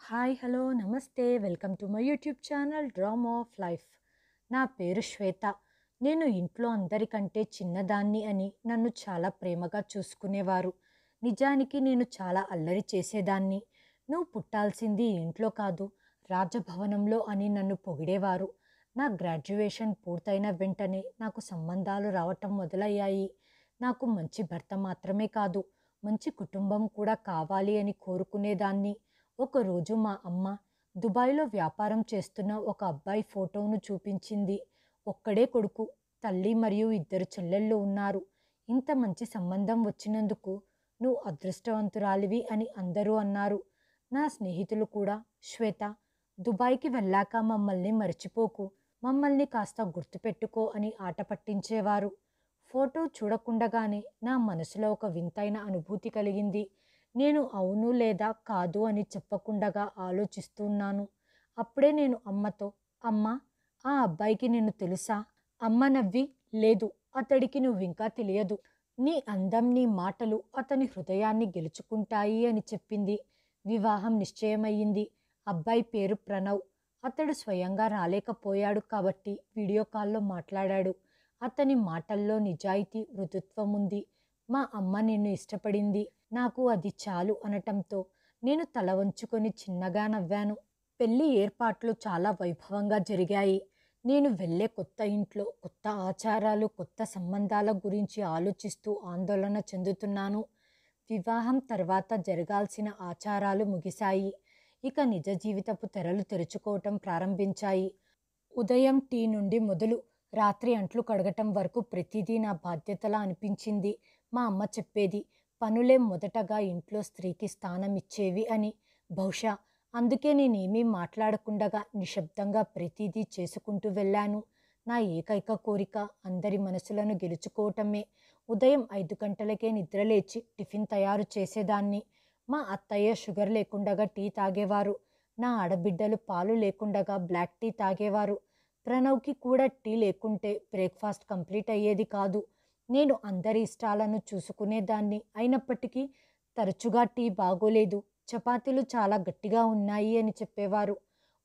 Hi hello నమస్తే welcome to my YouTube channel drama of life. నా పేరు శ్వేత. నేను ఇంట్లో అందరికంటే చిన్నదాన్ని అని నన్ను చాలా ప్రేమగా చూసుకునేవారు. నిజానికి నేను చాలా అల్లరి చేసేదాన్ని. నువ్వు పుట్టాల్సింది ఇంట్లో కాదు, రాజభవనంలో అని నన్ను పొగిడేవారు. నా గ్రాడ్యుయేషన్ పూర్తయిన వెంటనే నాకు సంబంధాలు రావటం మొదలయ్యాయి. నాకు మంచి భర్త మాత్రమే కాదు, మంచి కుటుంబం కూడా కావాలి అని కోరుకునేదాన్ని. ఒకరోజు మా అమ్మ దుబాయ్లో వ్యాపారం చేస్తున్న ఒక అబ్బాయి ఫోటోను చూపించింది. ఒక్కడే కొడుకు, తల్లి మరియు ఇద్దరు చెల్లెళ్ళు ఉన్నారు. ఇంత మంచి సంబంధం వచ్చినందుకు నువ్వు అదృష్టవంతురాలివి అని అందరూ అన్నారు. నా స్నేహితులు కూడా, శ్వేత, దుబాయ్కి వెళ్ళాక మమ్మల్ని మర్చిపోకు, మమ్మల్ని కాస్త గుర్తుపెట్టుకో అని ఆట పట్టించేవారు. ఫోటో చూడకుండగానే నా మనసులో ఒక వింతైన అనుభూతి కలిగింది. నేను అవును లేదా కాదు అని చెప్పకుండగా ఆలోచిస్తున్నాను. అప్పుడే నేను అమ్మతో, అమ్మ, ఆ అబ్బాయికి నిన్ను తెలుసా? అమ్మ నవ్వి, లేదు, అతడికి నువ్వింకా తెలియదు. నీ అందం, నీ మాటలు అతని హృదయాన్ని గెలుచుకుంటాయి అని చెప్పింది. వివాహం నిశ్చయమయ్యింది. అబ్బాయి పేరు ప్రణవ్. అతడు స్వయంగా రాలేకపోయాడు కాబట్టి వీడియో కాల్లో మాట్లాడాడు. అతని మాటల్లో నిజాయితీ, మృదుత్వం ఉంది. మా అమ్మ నిన్ను ఇష్టపడింది, నాకు అది చాలు అనటంతో నేను తల వంచుకొని చిన్నగా నవ్వాను. పెళ్లి ఏర్పాట్లు చాలా వైభవంగా జరిగాయి. నేను వెళ్ళే కొత్త ఇంట్లో కొత్త ఆచారాలు, కొత్త సంబంధాల గురించి ఆలోచిస్తూ ఆందోళన చెందుతున్నాను. వివాహం తర్వాత జరగాల్సిన ఆచారాలు ముగిశాయి. ఇక నిజ జీవితపు తెరలు తెరుచుకోవటం ప్రారంభించాయి. ఉదయం టీ నుండి మొదలు రాత్రి అంట్లు కడగటం వరకు ప్రతిదీ నా బాధ్యతలా అనిపించింది. మా అమ్మ చెప్పేది, పనులే మొదటగా ఇంట్లో స్త్రీకి స్థానం ఇచ్చేవి అని. బహుశా అందుకే నేనేమీ మాట్లాడకుండగా నిశ్శబ్దంగా ప్రతిదీ చేసుకుంటూ వెళ్ళాను. నా ఏకైక కోరిక అందరి మనసులను గెలుచుకోవటమే. ఉదయం 5 గంటలకే నిద్రలేచి టిఫిన్ తయారు చేసేదాన్ని. మా అత్తయ్య షుగర్ లేకుండగా టీ తాగేవారు. నా ఆడబిడ్డలు పాలు లేకుండగా బ్లాక్ టీ తాగేవారు. ప్రణవ్కి కూడా టీ లేకుంటే బ్రేక్ఫాస్ట్ కంప్లీట్ అయ్యేది కాదు. నేను అందరి ఇష్టాలను చూసుకునేదాన్ని. అయినప్పటికీ తరచుగా టీ బాగోలేదు, చపాతీలు చాలా గట్టిగా ఉన్నాయి అని చెప్పేవారు.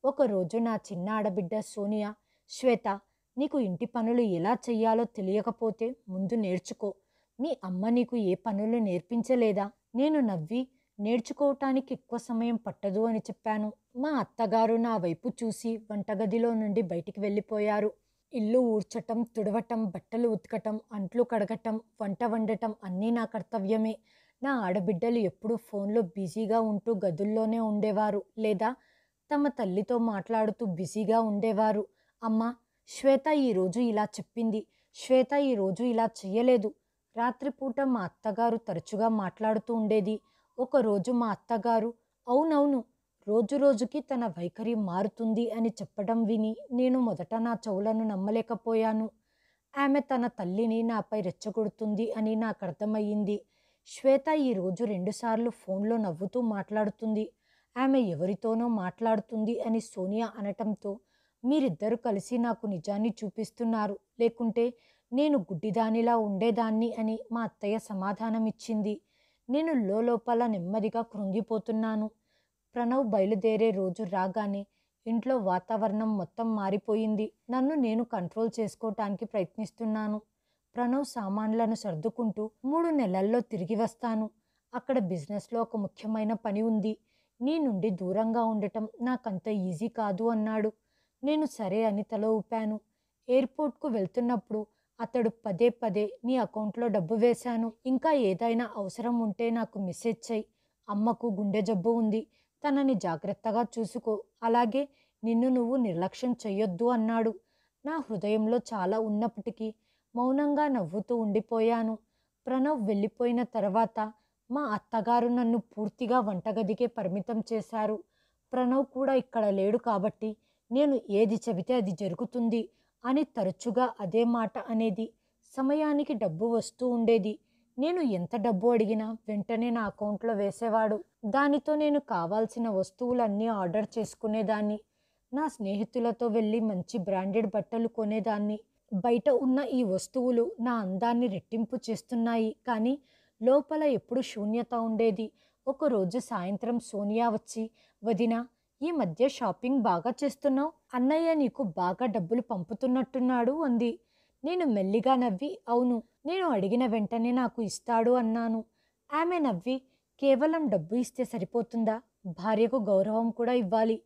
ఒకరోజు నా చిన్న ఆడబిడ్డ సోనియా, శ్వేత, నీకు ఇంటి పనులు ఎలా చెయ్యాలో తెలియకపోతే ముందు నేర్చుకో. మీ అమ్మ నీకు ఏ పనులు నేర్పించలేదా? నేను నవ్వి, నేర్చుకోవటానికి ఎక్కువ సమయం పట్టదు అని చెప్పాను. మా అత్తగారు నా వైపు చూసి వంటగదిలో నుండి బయటికి వెళ్ళిపోయారు. ఇల్లు ఊడ్చటం, తుడవటం, బట్టలు ఉతకటం, అంట్లు కడగటం, వంట వండటం అన్నీ నా కర్తవ్యమే. నా ఆడబిడ్డలు ఎప్పుడూ ఫోన్లో బిజీగా ఉంటూ గదుల్లోనే ఉండేవారు, లేదా తమ తల్లితో మాట్లాడుతూ బిజీగా ఉండేవారు. అమ్మ, శ్వేత ఈరోజు ఇలా చెప్పింది, శ్వేత ఈరోజు ఇలా చెయ్యలేదు. రాత్రిపూట మా అత్తగారు తరచుగా మాట్లాడుతూ ఉండేది. ఒకరోజు మా అత్తగారు, అవునవును, రోజు రోజుకి తన వైఖరి మారుతుంది అని చెప్పడం విని నేను మొదట నా చెవులను నమ్మలేకపోయాను. ఆమె తన తల్లిని నాపై రెచ్చగొడుతుంది అని నాకు అర్థమయ్యింది. శ్వేత ఈరోజు 2 సార్లు ఫోన్లో నవ్వుతూ మాట్లాడుతుంది, ఆమె ఎవరితోనో మాట్లాడుతుంది అని సోనియా అనటంతో, మీరిద్దరూ కలిసి నాకు నిజాన్ని చూపిస్తున్నారు, లేకుంటే నేను గుడ్డిదానిలా ఉండేదాన్ని అని మా అత్తయ్య సమాధానమిచ్చింది. నేను లోపల నెమ్మదిగా కృంగిపోతున్నాను. ప్రణవ్ బయలుదేరే రోజు రాగానే ఇంట్లో వాతావరణం మొత్తం మారిపోయింది. నన్ను నేను కంట్రోల్ చేసుకోవటానికి ప్రయత్నిస్తున్నాను. ప్రణవ్ సామాన్లను సర్దుకుంటూ, 3 నెలల్లో తిరిగి వస్తాను, అక్కడ బిజినెస్లో ఒక ముఖ్యమైన పని ఉంది, నీ నుండి దూరంగా ఉండటం నాకంత ఈజీ కాదు అన్నాడు. నేను సరే అని తల ఊపాను. ఎయిర్పోర్ట్కు వెళ్తున్నప్పుడు అతడు పదే పదే, నీ అకౌంట్లో డబ్బు వేశాను, ఇంకా ఏదైనా అవసరం ఉంటే నాకు మెసేజ్ చెయ్యి, అమ్మకు గుండె జబ్బు ఉంది, తనని జాగ్రత్తగా చూసుకో, అలాగే నిన్ను నువ్వు నిర్లక్ష్యం చెయ్యొద్దు అన్నాడు. నా హృదయంలో చాలా ఉన్నప్పటికీ మౌనంగా నవ్వుతూ ఉండిపోయాను. ప్రణవ్ వెళ్ళిపోయిన తర్వాత మా అత్తగారు నన్ను పూర్తిగా వంటగదికే పరిమితం చేశారు. ప్రణవ్ కూడా ఇక్కడ లేడు కాబట్టి నేను ఏది చెబితే అది జరుగుతుంది అని తరచుగా అదే మాట అనేది. సమయానికి డబ్బు వస్తూ ఉండేది. నేను ఎంత డబ్బు అడిగినా వెంటనే నా అకౌంట్లో వేసేవాడు. దానితో నేను కావాల్సిన వస్తువులన్నీ ఆర్డర్ చేసుకునేదాన్ని. నా స్నేహితులతో వెళ్ళి మంచి బ్రాండెడ్ బట్టలు కొనేదాన్ని. బయట ఉన్న ఈ వస్తువులు నా అందాన్ని రెట్టింపు చేస్తున్నాయి, కానీ లోపల ఎప్పుడు శూన్యత ఉండేది. ఒకరోజు సాయంత్రం సోనియా వచ్చి, వదినా, ఈ మధ్య షాపింగ్ బాగా చేస్తున్నావు. అన్నయ్య నీకు బాగా డబ్బులు పంపుతున్నట్టున్నాడు అంది. నేను మెల్లిగా నవ్వి, అవును, నేను అడిగిన వెంటనే నాకు ఇస్తాడు అన్నాను. ఆమె నవ్వి, కేవలం డబ్బు ఇస్తే సరిపోతుందా? భార్యకు గౌరవం కూడా ఇవ్వాలి.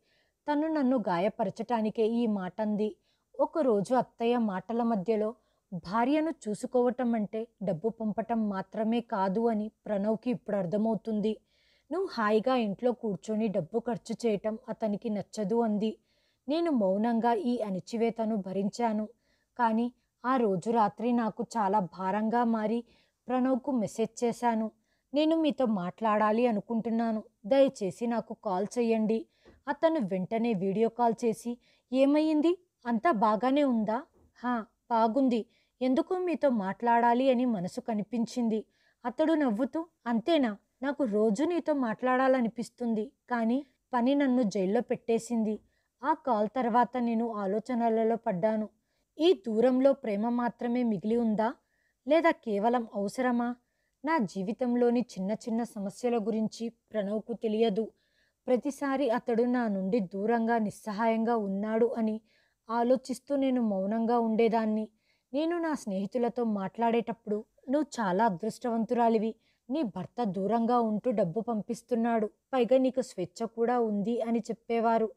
తను నన్ను గాయపరచటానికే ఈ మాట అంది. ఒకరోజు అత్తయ్య మాటల మధ్యలో, భార్యను చూసుకోవటం అంటే డబ్బు పంపటం మాత్రమే కాదు అని ప్రణవ్కి ఇప్పుడు అర్థమవుతుంది. నువ్వు హాయిగా ఇంట్లో కూర్చొని డబ్బు ఖర్చు చేయటం అతనికి నచ్చదు అంది. నేను మౌనంగా ఈ అణిచివేతను భరించాను. కానీ ఆ రోజు రాత్రి నాకు చాలా భారంగా మారి ప్రణవ్కు మెసేజ్ చేశాను. నేను మీతో మాట్లాడాలి అనుకుంటున్నాను, దయచేసి నాకు కాల్ చేయండి. అతను వెంటనే వీడియో కాల్ చేసి, ఏమయ్యింది, అంతా బాగానే ఉందా? హా, బాగుంది. ఎందుకు మీతో మాట్లాడాలి అని మనసు కనిపించింది. అతడు నవ్వుతూ, అంతేనా, నాకు రోజు నీతో మాట్లాడాలనిపిస్తుంది, కానీ పని నన్ను జైల్లో పెట్టేసింది. ఆ కాల్ తర్వాత నేను ఆలోచనలలో పడ్డాను. ఈ దూరంలో ప్రేమ మాత్రమే మిగిలి ఉందా, లేదా కేవలం అవసరమా? నా జీవితంలోని చిన్న చిన్న సమస్యల గురించి ప్రణవ్కు తెలియదు. ప్రతిసారి అతడు నా నుండి దూరంగా నిస్సహాయంగా ఉన్నాడు అని ఆలోచిస్తూ నేను మౌనంగా ఉండేదాన్ని. నేను నా స్నేహితులతో మాట్లాడేటప్పుడు, నువ్వు చాలా అదృష్టవంతురాలివి, నీ భర్త దూరంగా ఉంటూ డబ్బు పంపిస్తున్నాడు, పైగా నీకు స్వేచ్ఛ కూడా ఉంది అని చెప్పేవారు.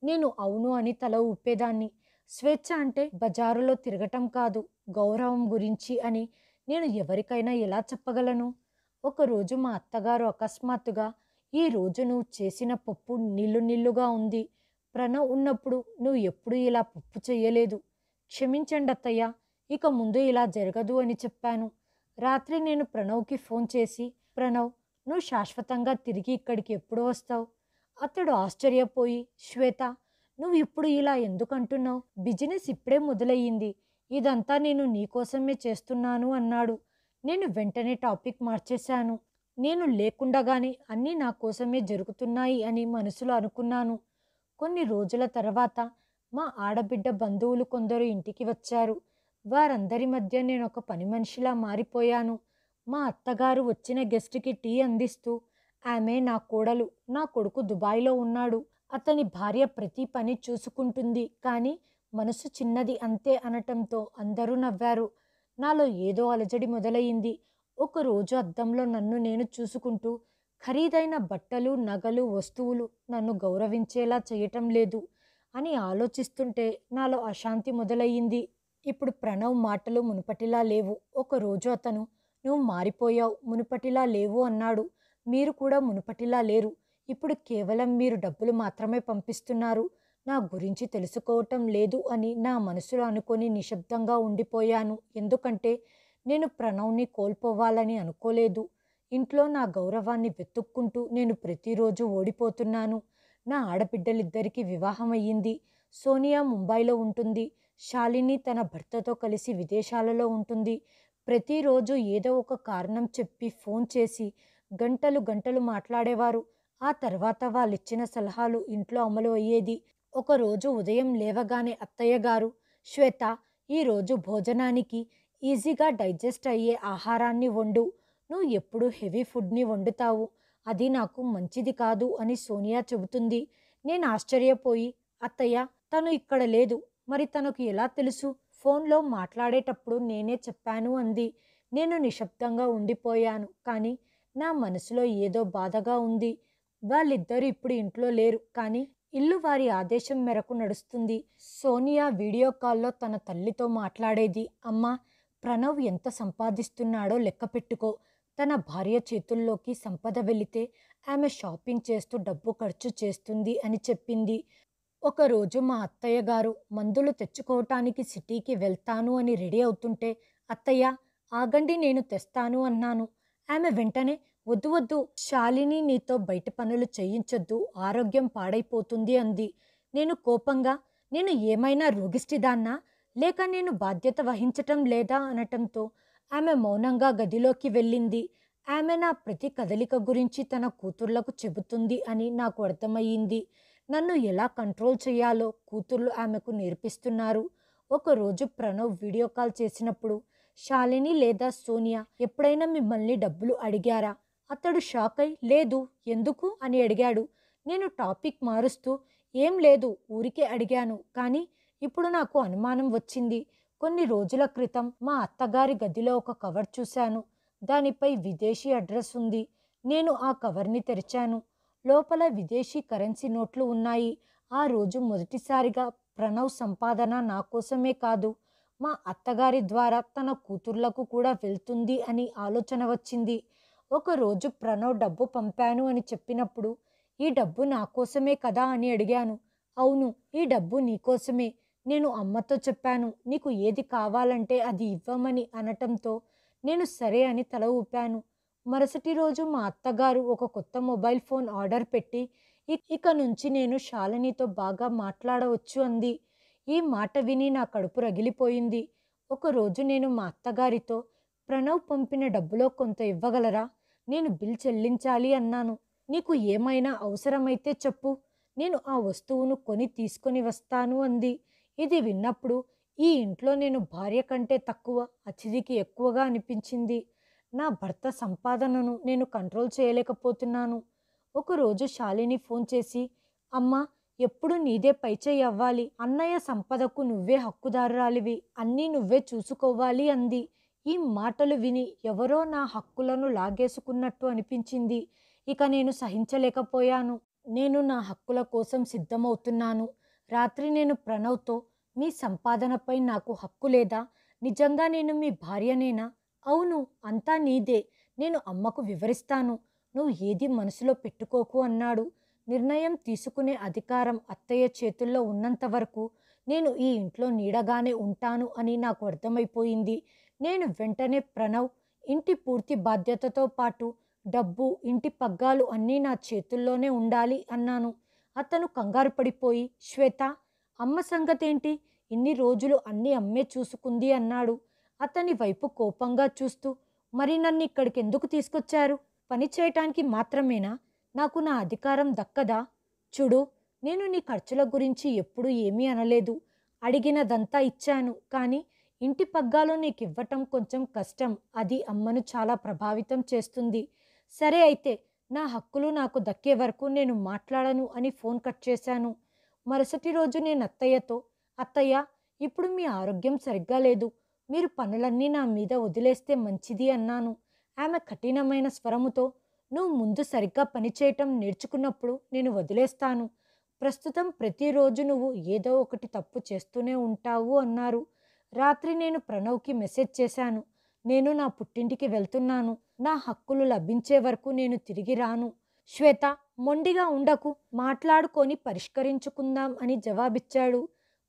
నేను అవును అని తల ఊపేదాన్ని. స్వేచ్ఛ అంటే బజారులో తిరగటం కాదు, గౌరవం గురించి అని నేను ఎవరికైనా ఎలా చెప్పగలను? ఒకరోజు మా అత్తగారు అకస్మాత్తుగా, ఈ రోజు నువ్వు చేసిన పప్పు నీళ్లు నీళ్లుగా ఉంది. ప్రణవ్ ఉన్నప్పుడు నువ్వు ఎప్పుడూ ఇలా పప్పు చెయ్యలేదు. క్షమించండి అత్తయ్య, ఇక ముందు ఇలా జరగదు అని చెప్పాను. రాత్రి నేను ప్రణవ్కి ఫోన్ చేసి, ప్రణవ్, నువ్వు శాశ్వతంగా తిరిగి ఇక్కడికి ఎప్పుడు వస్తావు? అతడు ఆశ్చర్యపోయి, శ్వేత, నువ్వు ఇప్పుడు ఇలా ఎందుకంటున్నావు? బిజినెస్ ఇప్పుడే మొదలయ్యింది, ఇదంతా నేను నీకోసమే చేస్తున్నాను అన్నాడు. నేను వెంటనే టాపిక్ మార్చేశాను. నేను లేకుండగానే అన్నీ నా కోసమే జరుగుతున్నాయి అని మనసులో అనుకున్నాను. కొన్ని రోజుల తర్వాత మా ఆడబిడ్డ బంధువులు కొందరు ఇంటికి వచ్చారు. వారందరి మధ్య నేను ఒక పని మనిషిలా మారిపోయాను. మా అత్తగారు వచ్చిన గెస్ట్కి టీ అందిస్తూ, ఆమె నా కోడలు, నా కొడుకు దుబాయ్లో ఉన్నాడు, అతని భార్య ప్రతి పని చూసుకుంటుంది, కానీ మనసు చిన్నది అంతే అనటంతో అందరూ నవ్వారు. నాలో ఏదో అలజడి మొదలయ్యింది. ఒకరోజు అద్దంలో నన్ను నేను చూసుకుంటూ, ఖరీదైన బట్టలు, నగలు, వస్తువులు నన్ను గౌరవించేలా చేయటం లేదు అని ఆలోచిస్తుంటే నాలో అశాంతి మొదలయ్యింది. ఇప్పుడు ప్రణవ్ మాటలు మునుపటిలా లేవు. ఒకరోజు అతను, నువ్వు మారిపోయావు, మునుపటిలా లేవు అన్నాడు. మీరు కూడా మునుపటిలా లేరు. ఇప్పుడు కేవలం మీరు డబ్బులు మాత్రమే పంపిస్తున్నారు, నా గురించి తెలుసుకోవటం లేదు అని నా మనసులో అనుకొని నిశ్శబ్దంగా ఉండిపోయాను. ఎందుకంటే నేను ప్రణవ్ని కోల్పోవాలని అనుకోలేదు. ఇంట్లో నా గౌరవాన్ని వెతుక్కుంటూ నేను ప్రతిరోజు ఓడిపోతున్నాను. నా ఆడబిడ్డలిద్దరికీ వివాహం అయ్యింది. సోనియా ముంబైలో ఉంటుంది, శాలిని తన భర్తతో కలిసి విదేశాలలో ఉంటుంది. ప్రతిరోజు ఏదో ఒక కారణం చెప్పి ఫోన్ చేసి గంటలు గంటలు మాట్లాడేవారు. ఆ తర్వాత వాళ్ళిచ్చిన సలహాలు ఇంట్లో అమలు అయ్యేది. ఒకరోజు ఉదయం లేవగానే అత్తయ్య గారు, శ్వేత, ఈరోజు భోజనానికి ఈజీగా డైజెస్ట్ అయ్యే ఆహారాన్ని వండు, నువ్వు ఎప్పుడు హెవీ ఫుడ్ని వండుతావు, అది నాకు మంచిది కాదు అని సోనియా చెబుతుంది. నేను ఆశ్చర్యపోయి, అత్తయ్య, తను ఇక్కడ లేదు, మరి తనకు ఎలా తెలుసు? ఫోన్లో మాట్లాడేటప్పుడు నేనే చెప్పాను అంది. నేను నిశ్శబ్దంగా ఉండిపోయాను, కానీ నా మనసులో ఏదో బాధగా ఉంది. వాళ్ళిద్దరూ ఇప్పుడు ఇంట్లో లేరు, కానీ ఇల్లు వారి ఆదేశం మేరకు నడుస్తుంది. సోనియా వీడియో కాల్లో తన తల్లితో మాట్లాడేది. అమ్మా, ప్రణవ్ ఎంత సంపాదిస్తున్నాడో లెక్క పెట్టుకో. తన భార్య చేతుల్లోకి సంపద వెళితే ఆమె షాపింగ్ చేస్తూ డబ్బు ఖర్చు చేస్తుంది అని చెప్పింది. ఒకరోజు మా అత్తయ్య గారు మందులు తెచ్చుకోవటానికి సిటీకి వెళ్తాను అని రెడీ అవుతుంటే, అత్తయ్య, ఆగండి, నేను తెస్తాను అన్నాను. ఆమె వెంటనే, వద్దు వద్దు, శాలిని నీతో బయట పనులు చేయించొద్దు, ఆరోగ్యం పాడైపోతుంది అంది. నేను కోపంగా, నేను ఏమైనా రోగిష్టిదాన్నా, లేక నేను బాధ్యత వహించటం లేదా అనటంతో ఆమె మౌనంగా గదిలోకి వెళ్ళింది. ఆమె నా ప్రతి కదలిక గురించి తన కూతుర్లకు చెబుతుంది అని నాకు అర్థమయ్యింది. నన్ను ఎలా కంట్రోల్ చేయాలో కూతుర్లు ఆమెకు నేర్పిస్తున్నారు. ఒకరోజు ప్రణవ్ వీడియో కాల్ చేసినప్పుడు, శాలిని లేదా సోనియా ఎప్పుడైనా మిమ్మల్ని డబ్బులు అడిగారా? అతడు షాక్ అయి లేదు ఎందుకు అని అడిగాడు. నేను టాపిక్ మారుస్తూ ఏం లేదు ఊరికే అడిగాను, కానీ ఇప్పుడు నాకు అనుమానం వచ్చింది. కొన్ని రోజుల క్రితం మా అత్తగారి గదిలో ఒక కవర్ చూశాను. దానిపై విదేశీ అడ్రస్ ఉంది. నేను ఆ కవర్ని తెరిచాను. లోపల విదేశీ కరెన్సీ నోట్లు ఉన్నాయి. ఆ రోజు మొదటిసారిగా ప్రణవ్ సంపాదన నా కోసమే కాదు, మా అత్తగారి ద్వారా తన కూతుర్లకు కూడా వెళ్తుంది అని ఆలోచన వచ్చింది. ఒకరోజు ప్రణవ్ డబ్బు పంపాను అని చెప్పినప్పుడు ఈ డబ్బు నా కోసమే కదా అని అడిగాను. అవును, ఈ డబ్బు నీకోసమే. నేను అమ్మతో చెప్పాను నీకు ఏది కావాలంటే అది ఇవ్వమని అనటంతో నేను సరే అని తల ఊపాను. మరుసటి రోజు మా అత్తగారు ఒక కొత్త మొబైల్ ఫోన్ ఆర్డర్ పెట్టి ఇక నుంచి నేను శాలినితో బాగా మాట్లాడవచ్చు అంది. ఈ మాట విని నా కడుపు రగిలిపోయింది. ఒకరోజు నేను మా అత్తగారితో ప్రణవ్ పంపిన డబ్బులో కొంత ఇవ్వగలరా, నేను బిల్ చెల్లించాలి అన్నాను. నీకు ఏమైనా అవసరమైతే చెప్పు, నేను ఆ వస్తువును కొని తీసుకొని వస్తాను అంది. ఇది విన్నప్పుడు ఈ ఇంట్లో నేను భార్య కంటే తక్కువ, అతిథికి ఎక్కువగా అనిపించింది. నా భర్త సంపాదనను నేను కంట్రోల్ చేయలేకపోతున్నాను. ఒకరోజు శాలిని ఫోన్ చేసి అమ్మా, ఎప్పుడు నీదే పైచేయి అవ్వాలి, అన్నయ్య సంపదకు నువ్వే హక్కుదారురాలివి, అన్నీ నువ్వే చూసుకోవాలి అంది. ఈ మాటలు విని ఎవరో నా హక్కులను లాగేసుకున్నట్టు అనిపించింది. ఇక నేను సహించలేకపోయాను. నేను నా హక్కుల కోసం సిద్ధమవుతున్నాను. రాత్రి నేను ప్రణవ్తో మీ సంపాదనపై నాకు హక్కు లేదా, నిజంగా నేను మీ భార్యనేనా, అవును అంతా నీదే, నేను అమ్మకు వివరిస్తాను, నువ్వు ఏది మనసులో పెట్టుకోకు అన్నాడు. నిర్ణయం తీసుకునే అధికారం అత్తయ్య చేతుల్లో ఉన్నంత వరకు నేను ఈ ఇంట్లో నీడగానే ఉంటాను అని నాకు అర్థమైపోయింది. నేను వెంటనే ప్రణవ్, ఇంటి పూర్తి బాధ్యతతో పాటు డబ్బు, ఇంటి పగ్గాలు అన్నీ నా చేతుల్లోనే ఉండాలి అన్నాను. అతను కంగారు పడిపోయి శ్వేత, అమ్మ సంగతేంటి, ఇన్ని రోజులు అన్నీ అమ్మే చూసుకుంది అన్నాడు. అతని వైపు కోపంగా చూస్తూ మరి నన్ను ఇక్కడికి ఎందుకు తీసుకొచ్చారు, పని చేయటానికి మాత్రమేనా, నాకు నా అధికారం దక్కదా, చూడు నేను నీ ఖర్చుల గురించి ఎప్పుడూ ఏమీ అనలేదు, అడిగినదంతా ఇచ్చాను, కానీ ఇంటి పగ్గాలు నీకు ఇవ్వటం కొంచెం కష్టం, అది అమ్మను చాలా ప్రభావితం చేస్తుంది. సరే అయితే నా హక్కులు నాకు దక్కే వరకు నేను మాట్లాడను అని ఫోన్ కట్ చేశాను. మరుసటి రోజు నేను అత్తయ్యతో అత్తయ్య, ఇప్పుడు మీ ఆరోగ్యం సరిగ్గా లేదు, మీరు పనులన్నీ నా మీద వదిలేస్తే మంచిది అన్నాను. ఆమె కఠినమైన స్వరముతో నువ్వు ముందు సరిగ్గా పనిచేయటం నేర్చుకున్నప్పుడు నేను వదిలేస్తాను, ప్రస్తుతం ప్రతిరోజు నువ్వు ఏదో ఒకటి తప్పు చేస్తూనే ఉంటావు అన్నారు. రాత్రి నేను ప్రణవ్కి మెసేజ్ చేశాను, నేను నా పుట్టింటికి వెళ్తున్నాను, నా హక్కులు లభించే వరకు నేను తిరిగి రాను. శ్వేత, మొండిగా ఉండకు, మాట్లాడుకొని పరిష్కరించుకుందాం అని జవాబిచ్చాడు.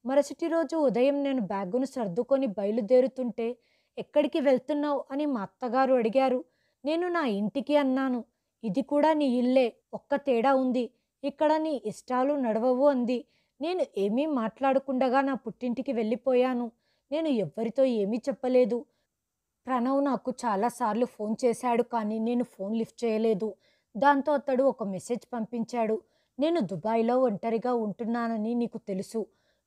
మరుసటి రోజు ఉదయం నేను బ్యాగును సర్దుకొని బయలుదేరుతుంటే ఎక్కడికి వెళ్తున్నావు అని మా అత్తగారు అడిగారు. నేను నా ఇంటికి అన్నాను. ఇది కూడా నీ ఇల్లే, ఒక్క తేడా ఉంది, ఇక్కడ నీ ఇష్టాలు నడవవు అంది. నేను ఏమీ మాట్లాడకుండగా నా పుట్టింటికి వెళ్ళిపోయాను. నేను ఎవ్వరితో ఏమీ చెప్పలేదు. ప్రణవ్ నాకు చాలాసార్లు ఫోన్ చేశాడు, కానీ నేను ఫోన్ లిఫ్ట్ చేయలేదు. దాంతో అతడు ఒక మెసేజ్ పంపించాడు. నేను దుబాయ్లో ఒంటరిగా ఉంటున్నానని నీకు తెలుసు,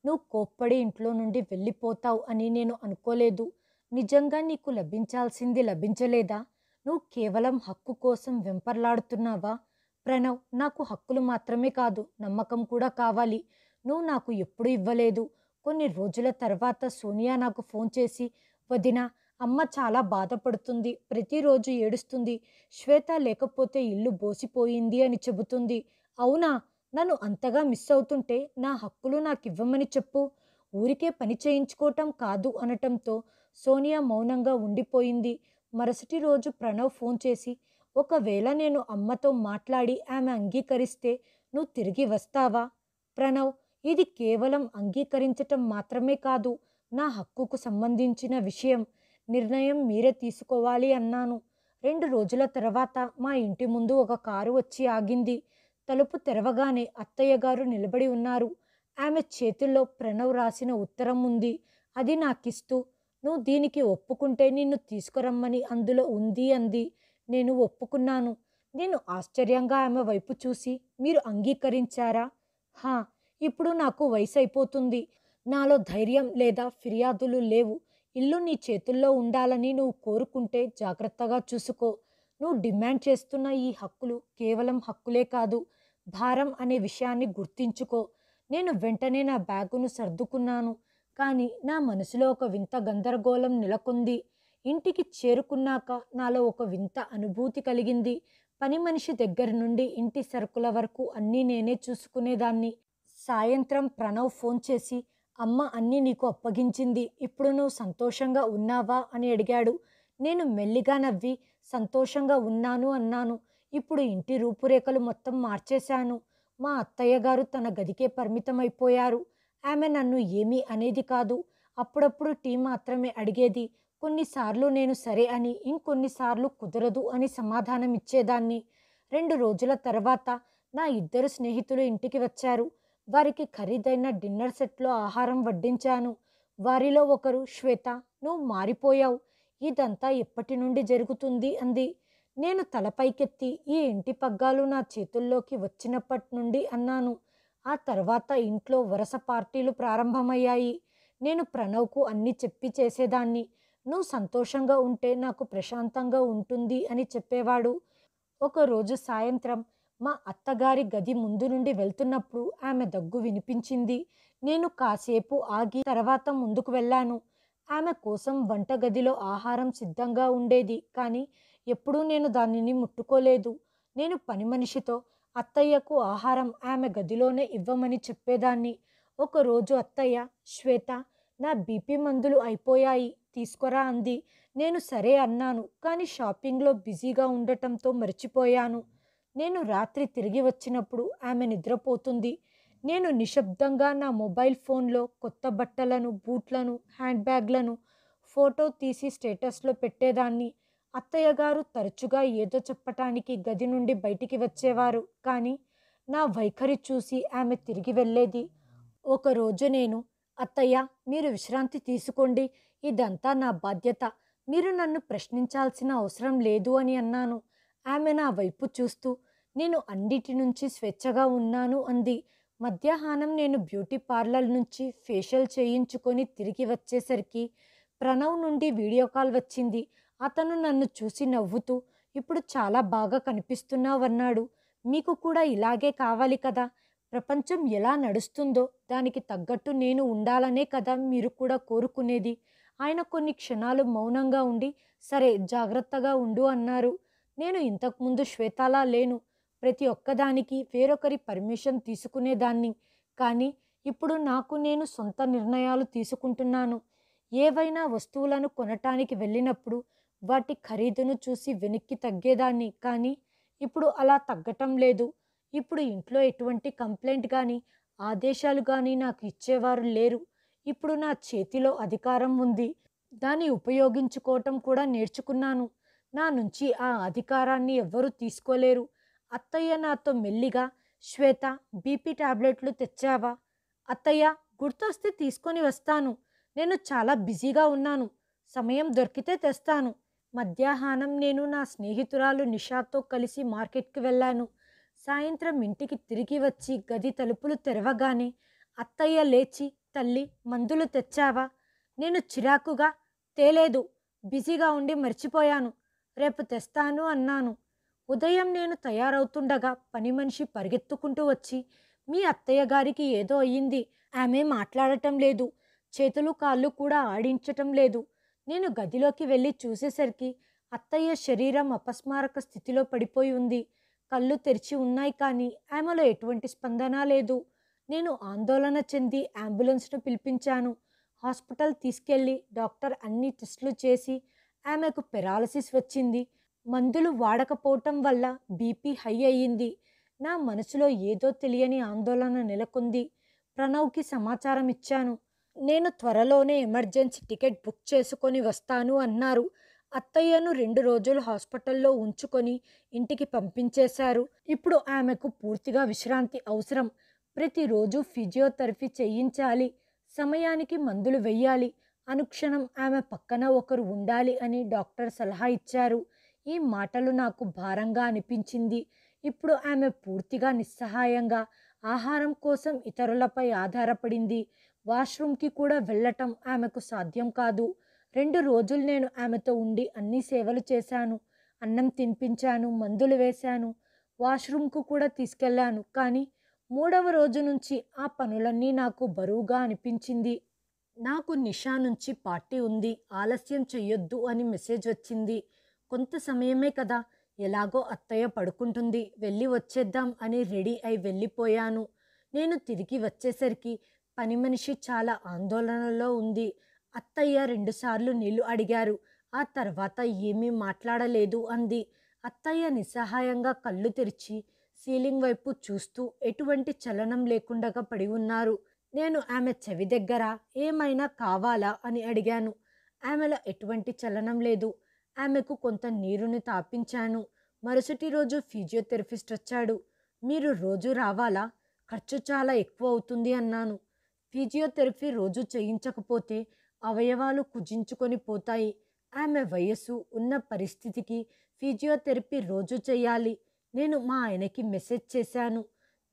నువ్వు కోప్పడి ఇంట్లో నుండి వెళ్ళిపోతావు అని నేను అనుకోలేదు. నిజంగా నీకు లభించాల్సింది లభించలేదా, నువ్వు కేవలం హక్కు కోసం వెంపర్లాడుతున్నావా? ప్రణవ్, నాకు హక్కులు మాత్రమే కాదు, నమ్మకం కూడా కావాలి, నువ్వు నాకు ఎప్పుడు ఇవ్వలేదు. కొన్ని రోజుల తర్వాత సోనియా నాకు ఫోన్ చేసి వదినా, అమ్మ చాలా బాధపడుతుంది, ప్రతిరోజు ఏడుస్తుంది, శ్వేత లేకపోతే ఇల్లు బోసిపోయింది అని చెబుతుంది. అవునా, నన్ను అంతగా మిస్ అవుతుంటే నా హక్కులు నాకు ఇవ్వమని చెప్పు, ఊరికే పని చేయించుకోవటం కాదు అనటంతో సోనియా మౌనంగా ఉండిపోయింది. మరుసటి రోజు ప్రణవ్ ఫోన్ చేసి ఒకవేళ నేను అమ్మతో మాట్లాడి ఆమె అంగీకరిస్తే నువ్వు తిరిగి వస్తావా? ప్రణవ్, ఇది కేవలం అంగీకరించటం మాత్రమే కాదు, నా హక్కుకు సంబంధించిన విషయం, నిర్ణయం మీరే తీసుకోవాలి అన్నాను. 2 రోజుల తర్వాత మా ఇంటి ముందు ఒక కారు వచ్చి ఆగింది. తలుపు తెరవగానే అత్తయ్య గారు నిలబడి ఉన్నారు. ఆమె చేతుల్లో ప్రణవ్ రాసిన ఉత్తరం ఉంది. అది నాకిస్తూ నువ్వు దీనికి ఒప్పుకుంటే నిన్ను తీసుకురమ్మని అందులో ఉంది అంది. నేను ఒప్పుకున్నాను. నేను ఆశ్చర్యంగా ఆమె వైపు చూసి మీరు అంగీకరించారా? హా, ఇప్పుడు నాకు వయసు అయిపోతుంది, నాలో ధైర్యం లేదా ఫిర్యాదులు లేవు, ఇల్లు నీ చేతుల్లో ఉండాలని నువ్వు కోరుకుంటే జాగ్రత్తగా చూసుకో, నువ్వు డిమాండ్ చేస్తున్న ఈ హక్కులు కేవలం హక్కులే కాదు, భారం అనే విషయాన్ని గుర్తించుకో. నేను వెంటనే నా బ్యాగును సర్దుకున్నాను. కానీ నా మనసులో ఒక వింత గందరగోళం నెలకొంది. ఇంటికి చేరుకున్నాక నాలో ఒక వింత అనుభూతి కలిగింది. పని మనిషి దగ్గర నుండి ఇంటి సరుకుల వరకు అన్నీ నేనే చూసుకునేదాన్ని. సాయంత్రం ప్రణవ్ ఫోన్ చేసి, అమ్మ అన్నీ నీకు అప్పగించింది, ఇప్పుడు నువ్వు సంతోషంగా ఉన్నావా అని అడిగాడు. నేను మెల్లిగా నవ్వి సంతోషంగా ఉన్నాను అన్నాను. ఇప్పుడు ఇంటి రూపురేఖలు మొత్తం మార్చేశాను. మా అత్తయ్య గారు తన గదికే పరిమితమైపోయారు. ఆమె నన్ను ఏమీ అనేది కాదు. అప్పుడప్పుడు టీ మాత్రమే అడిగేది. కొన్నిసార్లు నేను సరే అని, ఇంకొన్నిసార్లు కుదరదు అని సమాధానం ఇచ్చేదాన్ని. 2 రోజుల తర్వాత నా ఇద్దరు స్నేహితులు ఇంటికి వచ్చారు. వారికి ఖరీదైన డిన్నర్ సెట్లో ఆహారం వడ్డించాను. వారిలో ఒకరు, శ్వేత, నువ్వు మారిపోయావు, ఇదంతా ఎప్పటి నుండి జరుగుతుంది అంది. నేను తలపైకెత్తి, ఈ ఇంటి పగ్గాలు నా చేతుల్లోకి వచ్చినప్పటి నుండి అన్నాను. ఆ తర్వాత ఇంట్లో వరుస పార్టీలు ప్రారంభమయ్యాయి. నేను ప్రణవ్కు అన్నీ చెప్పి చేసేదాన్ని. నువ్వు సంతోషంగా ఉంటే నాకు ప్రశాంతంగా ఉంటుంది అని చెప్పేవాడు. ఒకరోజు సాయంత్రం మా అత్తగారి గది ముందు నుండి వెళ్తున్నప్పుడు ఆమె దగ్గు వినిపించింది. నేను కాసేపు ఆగి తర్వాత ముందుకు వెళ్ళాను. ఆమె కోసం వంటగదిలో ఆహారం సిద్ధంగా ఉండేది, కానీ ఎప్పుడూ నేను దానిని ముట్టుకోలేదు. నేను పని మనిషితో అత్తయ్యకు ఆహారం ఆమె గదిలోనే ఇవ్వమని చెప్పేదాన్ని. ఒకరోజు అత్తయ్య, శ్వేత, నా బీపీ మందులు అయిపోయాయి, తీసుకురా అంది. నేను సరే అన్నాను, కానీ షాపింగ్లో బిజీగా ఉండటంతో మర్చిపోయాను. నేను రాత్రి తిరిగి వచ్చినప్పుడు ఆమె నిద్రపోతుంది. నేను నిశ్శబ్దంగా నా మొబైల్ ఫోన్లో కొత్త బట్టలను, బూట్లను, హ్యాండ్ బ్యాగ్లను ఫోటో తీసి స్టేటస్లో పెట్టేదాన్ని. అత్తయ్య గారు తరచుగా ఏదో చెప్పటానికి గది నుండి బయటికి వచ్చేవారు, కానీ నా వైఖరి చూసి ఆమె తిరిగి వెళ్ళేది. ఒకరోజు నేను, అత్తయ్య, మీరు విశ్రాంతి తీసుకోండి, ఇదంతా నా బాధ్యత, మీరు నన్ను ప్రశ్నించాల్సిన అవసరం లేదు అని అన్నాను. ఆమె నా వైపు చూస్తూ, నేను అన్నిటి నుంచి స్వేచ్ఛగా ఉన్నాను అంది. మధ్యాహ్నం నేను బ్యూటీ పార్లర్ నుంచి ఫేషియల్ చేయించుకొని తిరిగి వచ్చేసరికి ప్రణవ్ నుండి వీడియో కాల్ వచ్చింది. అతను నన్ను చూసి నవ్వుతూ, ఇప్పుడు చాలా బాగా కనిపిస్తున్నావన్నాడు. మీకు కూడా ఇలాగే కావాలి కదా, ప్రపంచం ఎలా నడుస్తుందో దానికి తగ్గట్టు నేను ఉండాలనే కదా మీరు కూడా కోరుకునేది. ఆయన కొన్ని క్షణాలు మౌనంగా ఉండి, సరే జాగ్రత్తగా ఉండు అన్నారు. నేను ఇంతకుముందు శ్వేతలా లేను. ప్రతి ఒక్కదానికి వేరొకరి పర్మిషన్ తీసుకునేదాన్ని. కానీ ఇప్పుడు నాకు నేను సొంత నిర్ణయాలు తీసుకుంటున్నాను. ఏవైనా వస్తువులను కొనటానికి వెళ్ళినప్పుడు వాటి ఖరీదును చూసి వెనక్కి తగ్గేదాన్ని, కానీ ఇప్పుడు అలా తగ్గటం లేదు. ఇప్పుడు ఇంట్లో ఎటువంటి కంప్లైంట్ కానీ, ఆదేశాలు కానీ నాకు ఇచ్చేవారు లేరు. ఇప్పుడు నా చేతిలో అధికారం ఉంది. దాన్ని ఉపయోగించుకోవటం కూడా నేర్చుకున్నాను. నా నుంచి ఆ అధికారాన్ని ఎవ్వరూ తీసుకోలేరు. అత్తయ్య నాతో మెల్లిగా, శ్వేత, బీపీ టాబ్లెట్లు తెచ్చావా? అత్తయ్య, గుర్తొస్తే తీసుకొని వస్తాను. నేను చాలా బిజీగా ఉన్నాను. సమయం దొరికితే తెస్తాను. మధ్యాహ్నం నేను నా స్నేహితురాలు నిషాతో కలిసి మార్కెట్కి వెళ్ళాను. సాయంత్రం ఇంటికి తిరిగి వచ్చి గది తలుపులు తెరవగానే అత్తయ్య లేచి, తల్లి, మందులు తెచ్చావా? నేను చిరాకుగా, తేలేదు, బిజీగా ఉండి మర్చిపోయాను, రేపు తెస్తాను అన్నాను. ఉదయం నేను తయారవుతుండగా పని మనిషి పరిగెత్తుకుంటూ వచ్చి, మీ అత్తయ్య గారికి ఏదో అయ్యింది, ఆమె మాట్లాడటం లేదు, చేతులు కాళ్ళు కూడా ఆడించటం లేదు. నేను గదిలోకి వెళ్ళి చూసేసరికి అత్తయ్య శరీరం అపస్మారక స్థితిలో పడిపోయి ఉంది. కళ్ళు తెరిచి ఉన్నాయి, కానీ ఆమెలో ఎటువంటి స్పందన లేదు. నేను ఆందోళన చెంది అంబులెన్స్ను పిలిపించాను. హాస్పిటల్ తీసుకెళ్ళి డాక్టర్ అన్ని టెస్టులు చేసి ఆమెకు పెరాలసిస్ వచ్చింది. మందులు వాడకపోవటం వల్ల బీపీ హై అయ్యింది. నా మనసులో ఏదో తెలియని ఆందోళన నెలకొంది. ప్రణవ్కి సమాచారం ఇచ్చాను. నేను త్వరలోనే ఎమర్జెన్సీ టికెట్ బుక్ చేసుకొని వస్తాను అన్నారు. అత్తయ్యను 2 రోజులు హాస్పిటల్లో ఉంచుకొని ఇంటికి పంపించేశారు. ఇప్పుడు ఆమెకు పూర్తిగా విశ్రాంతి అవసరం. ప్రతిరోజు ఫిజియోథెరపీ చేయించాలి, సమయానికి మందులు వెయ్యాలి, అనుక్షణం ఆమె పక్కన ఒకరు ఉండాలి అని డాక్టర్ సలహా ఇచ్చారు. ఈ మాటలు నాకు భారంగా అనిపించింది. ఇప్పుడు ఆమె పూర్తిగా నిస్సహాయంగా ఆహారం కోసం ఇతరులపై ఆధారపడింది. వాష్రూమ్కి కూడా వెళ్ళటం ఆమెకు సాధ్యం కాదు. 2 రోజులు నేను ఆమెతో ఉండి అన్ని సేవలు చేశాను. అన్నం తినిపించాను, మందులు వేశాను, వాష్రూమ్కు కూడా తీసుకెళ్ళాను. కానీ మూడవ రోజు నుంచి ఆ పనులన్నీ నాకు బరువుగా అనిపించింది. నాకు నిషా నుంచి పార్టీ ఉంది, ఆలస్యం చెయ్యొద్దు అని మెసేజ్ వచ్చింది. కొంత సమయమే కదా, ఎలాగో అత్తయ్య పడుకుంటుంది, వెళ్ళి వచ్చేద్దాం అని రెడీ అయి వెళ్ళిపోయాను. నేను తిరిగి వచ్చేసరికి పని మనిషి చాలా ఆందోళనలో ఉంది. అత్తయ్య రెండుసార్లు నీళ్లు అడిగారు. ఆ తర్వాత ఏమీ మాట్లాడలేదు అంది. అత్తయ్య నిస్సహాయంగా కళ్ళు తెరిచి సీలింగ్ వైపు చూస్తూ ఎటువంటి చలనం లేకుండా పడి ఉన్నారు. నేను ఆమె చెవి దగ్గర ఏమైనా కావాలా అని అడిగాను. ఆమెలో ఎటువంటి చలనం లేదు. ఆమెకు కొంత నీరుని తాపించాను. మరుసటి రోజు ఫిజియోథెరపిస్ట్ వచ్చాడు. మీరు రోజు రావాలా? ఖర్చు చాలా ఎక్కువ అవుతుంది అన్నాను. ఫిజియోథెరపీ రోజు చేయించకపోతే అవయవాలు కుజించుకొని పోతాయి. ఆమె వయస్సు ఉన్న పరిస్థితికి ఫిజియోథెరపీ రోజు చేయాలి. నేను మా ఆయనకి మెసేజ్ చేశాను,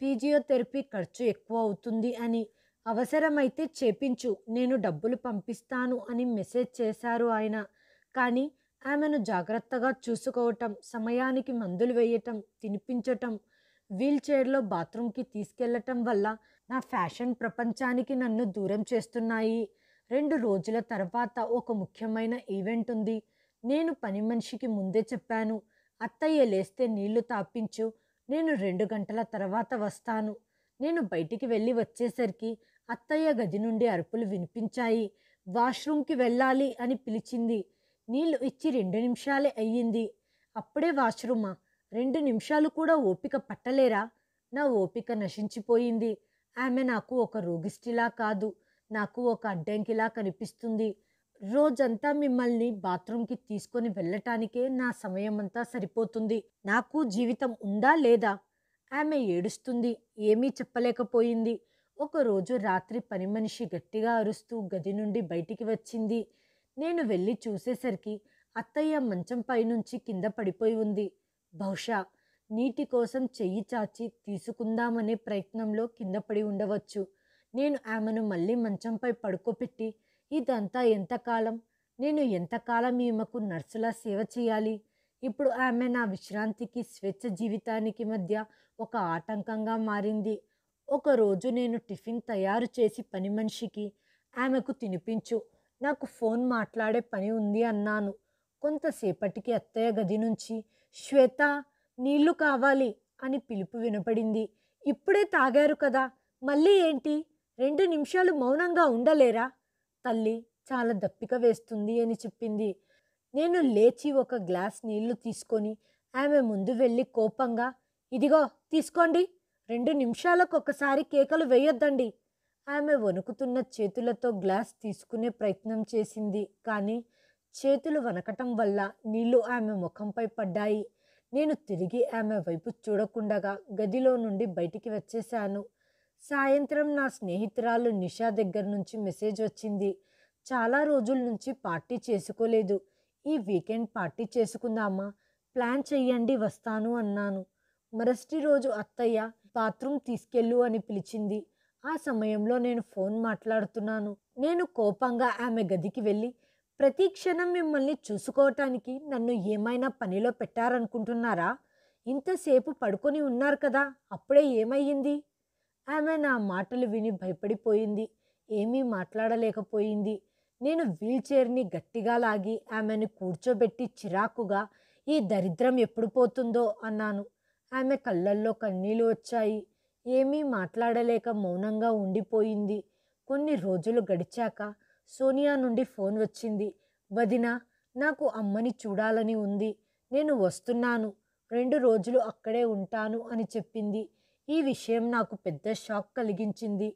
ఫిజియోథెరపీ ఖర్చు ఎక్కువ అవుతుంది అని. అవసరమైతే చేపించు, నేను డబ్బులు పంపిస్తాను అని మెసేజ్ చేశారు ఆయన. కానీ ఆమెను జాగ్రత్తగా చూసుకోవటం, సమయానికి మందులు వేయటం, తినిపించటం, వీల్ చైర్లో బాత్రూంకి తీసుకెళ్లటం వల్ల నా ఫ్యాషన్ ప్రపంచానికి నన్ను దూరం చేస్తున్నాయి. 2 రోజుల తర్వాత ఒక ముఖ్యమైన ఈవెంట్ ఉంది. నేను పని మనిషికి ముందే చెప్పాను, అత్తయ్య లేస్తే నీళ్లు తాపించు, నేను 2 గంటల తర్వాత వస్తాను. నేను బయటికి వెళ్ళి వచ్చేసరికి అత్తయ్య గది నుండి అరుపులు వినిపించాయి. వాష్రూమ్కి వెళ్ళాలి అని పిలిచింది. నీళ్లు ఇచ్చి 2 నిమిషాలే అయ్యింది. అప్పుడే వాష్రూమా? 2 నిమిషాలు కూడా ఓపిక పట్టలేరా? నా ఓపిక నశించిపోయింది. ఆమె నాకు ఒక రోగిష్టిలా కాదు, నాకు ఒక అడ్డంకిలా కనిపిస్తుంది. రోజంతా మిమ్మల్ని బాత్రూంకి తీసుకొని వెళ్ళటానికే నా సమయమంతా సరిపోతుంది. నాకు జీవితం ఉందా లేదా? ఆమె ఏడుస్తుంది. ఏమీ చెప్పలేకపోయింది. ఒకరోజు రాత్రి పని మనిషి గట్టిగా అరుస్తూ గది నుండి బయటికి వచ్చింది. నేను వెళ్ళి చూసేసరికి అత్తయ్య మంచం పైనుంచి కింద పడిపోయి ఉంది. బహుశా నీటి కోసం చెయ్యి చాచి తీసుకుందామనే ప్రయత్నంలో కింద పడి ఉండవచ్చు. నేను ఆమెను మళ్ళీ మంచంపై పడుకోపెట్టి, ఇదంతా ఎంతకాలం, నేను ఎంతకాలం ఈమెకు నర్సులా సేవ చేయాలి? ఇప్పుడు ఆమె నా విశ్రాంతికి, స్వేచ్ఛ జీవితానికి మధ్య ఒక ఆటంకంగా మారింది. ఒకరోజు నేను టిఫిన్ తయారు చేసి పని మనిషికి, ఆమెకు తినిపించు, నాకు ఫోన్ మాట్లాడే పని ఉంది అన్నాను. కొంతసేపటికి అత్తయ్య గది నుంచి, శ్వేత, నీళ్లు కావాలి అని పిలుపు వినపడింది. ఇప్పుడే తాగారు కదా, మళ్ళీ ఏంటి? 2 నిమిషాలు మౌనంగా ఉండలేరా? తల్లి, చాలా దప్పిక వేస్తుంది అని చెప్పింది. నేను లేచి ఒక గ్లాస్ నీళ్లు తీసుకొని ఆమె ముందు వెళ్ళి కోపంగా, ఇదిగో తీసుకోండి, 2 నిమిషాలకు ఒకసారి కేకలు వేయొద్దండి. ఆమె వణుకుతున్న చేతులతో గ్లాస్ తీసుకునే ప్రయత్నం చేసింది. కానీ చేతులు వణకటం వల్ల నీళ్లు ఆమె ముఖంపై పడ్డాయి. నేను తిరిగి ఆమె వైపు చూడకుండగా గదిలో నుండి బయటికి వచ్చేశాను. సాయంత్రం నా స్నేహితురాలు నిషా దగ్గర నుంచి మెసేజ్ వచ్చింది. చాలా రోజుల నుంచి పార్టీ చేసుకోలేదు, ఈ వీకెండ్ పార్టీ చేసుకుందామా? ప్లాన్ చెయ్యండి, వస్తాను అన్నాను. మరుసటి రోజు అత్తయ్య బాత్రూమ్ తీసుకెళ్ళు అని పిలిచింది. ఆ సమయంలో నేను ఫోన్ మాట్లాడుతున్నాను. నేను కోపంగా ఆమె గదికి వెళ్ళి, ప్రతి క్షణం మిమ్మల్ని చూసుకోవటానికి నన్ను ఏమైనా పనిలో పెట్టారనుకుంటున్నారా? ఇంతసేపు పడుకొని ఉన్నారు కదా, అప్పుడే ఏమయ్యింది? ఆమె నా మాటలు విని భయపడిపోయింది. ఏమీ మాట్లాడలేకపోయింది. నేను వీల్ చైర్ని గట్టిగా లాగి ఆమెను కూర్చోబెట్టి చిరాకుగా, ఈ దరిద్రం ఎప్పుడు పోతుందో అన్నాను. ఆమె కళ్ళల్లో కన్నీళ్లు వచ్చాయి. ఏమీ మాట్లాడలేక మౌనంగా ఉండిపోయింది. కొన్ని రోజులు గడిచాక సోనియా నుండి ఫోన్ వచ్చింది. వదినా, నాకు అమ్మని చూడాలని ఉంది, నేను వస్తున్నాను, 2 రోజులు అక్కడే ఉంటాను అని చెప్పింది. ఈ విషయం నాకు పెద్ద షాక్ కలిగించింది.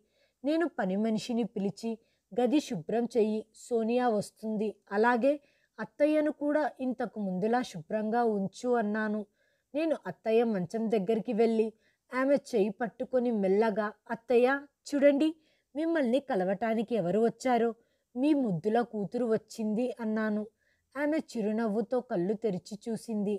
నేను పని మనిషిని పిలిచి, గది శుభ్రం చెయ్యి, సోనియా వస్తుంది, అలాగే అత్తయ్యను కూడా ఇంతకు ముందులా శుభ్రంగా ఉంచు అన్నాను. నేను అత్తయ్య మంచం దగ్గరికి వెళ్ళి ఆమె చేయి పట్టుకొని మెల్లగా, అత్తయ్య చూడండి, మిమ్మల్ని కలవటానికి ఎవరు వచ్చారో, మీ ముద్దుల కూతురు వచ్చింది అన్నాను. ఆమె చిరునవ్వుతో కళ్ళు తెరిచి చూసింది.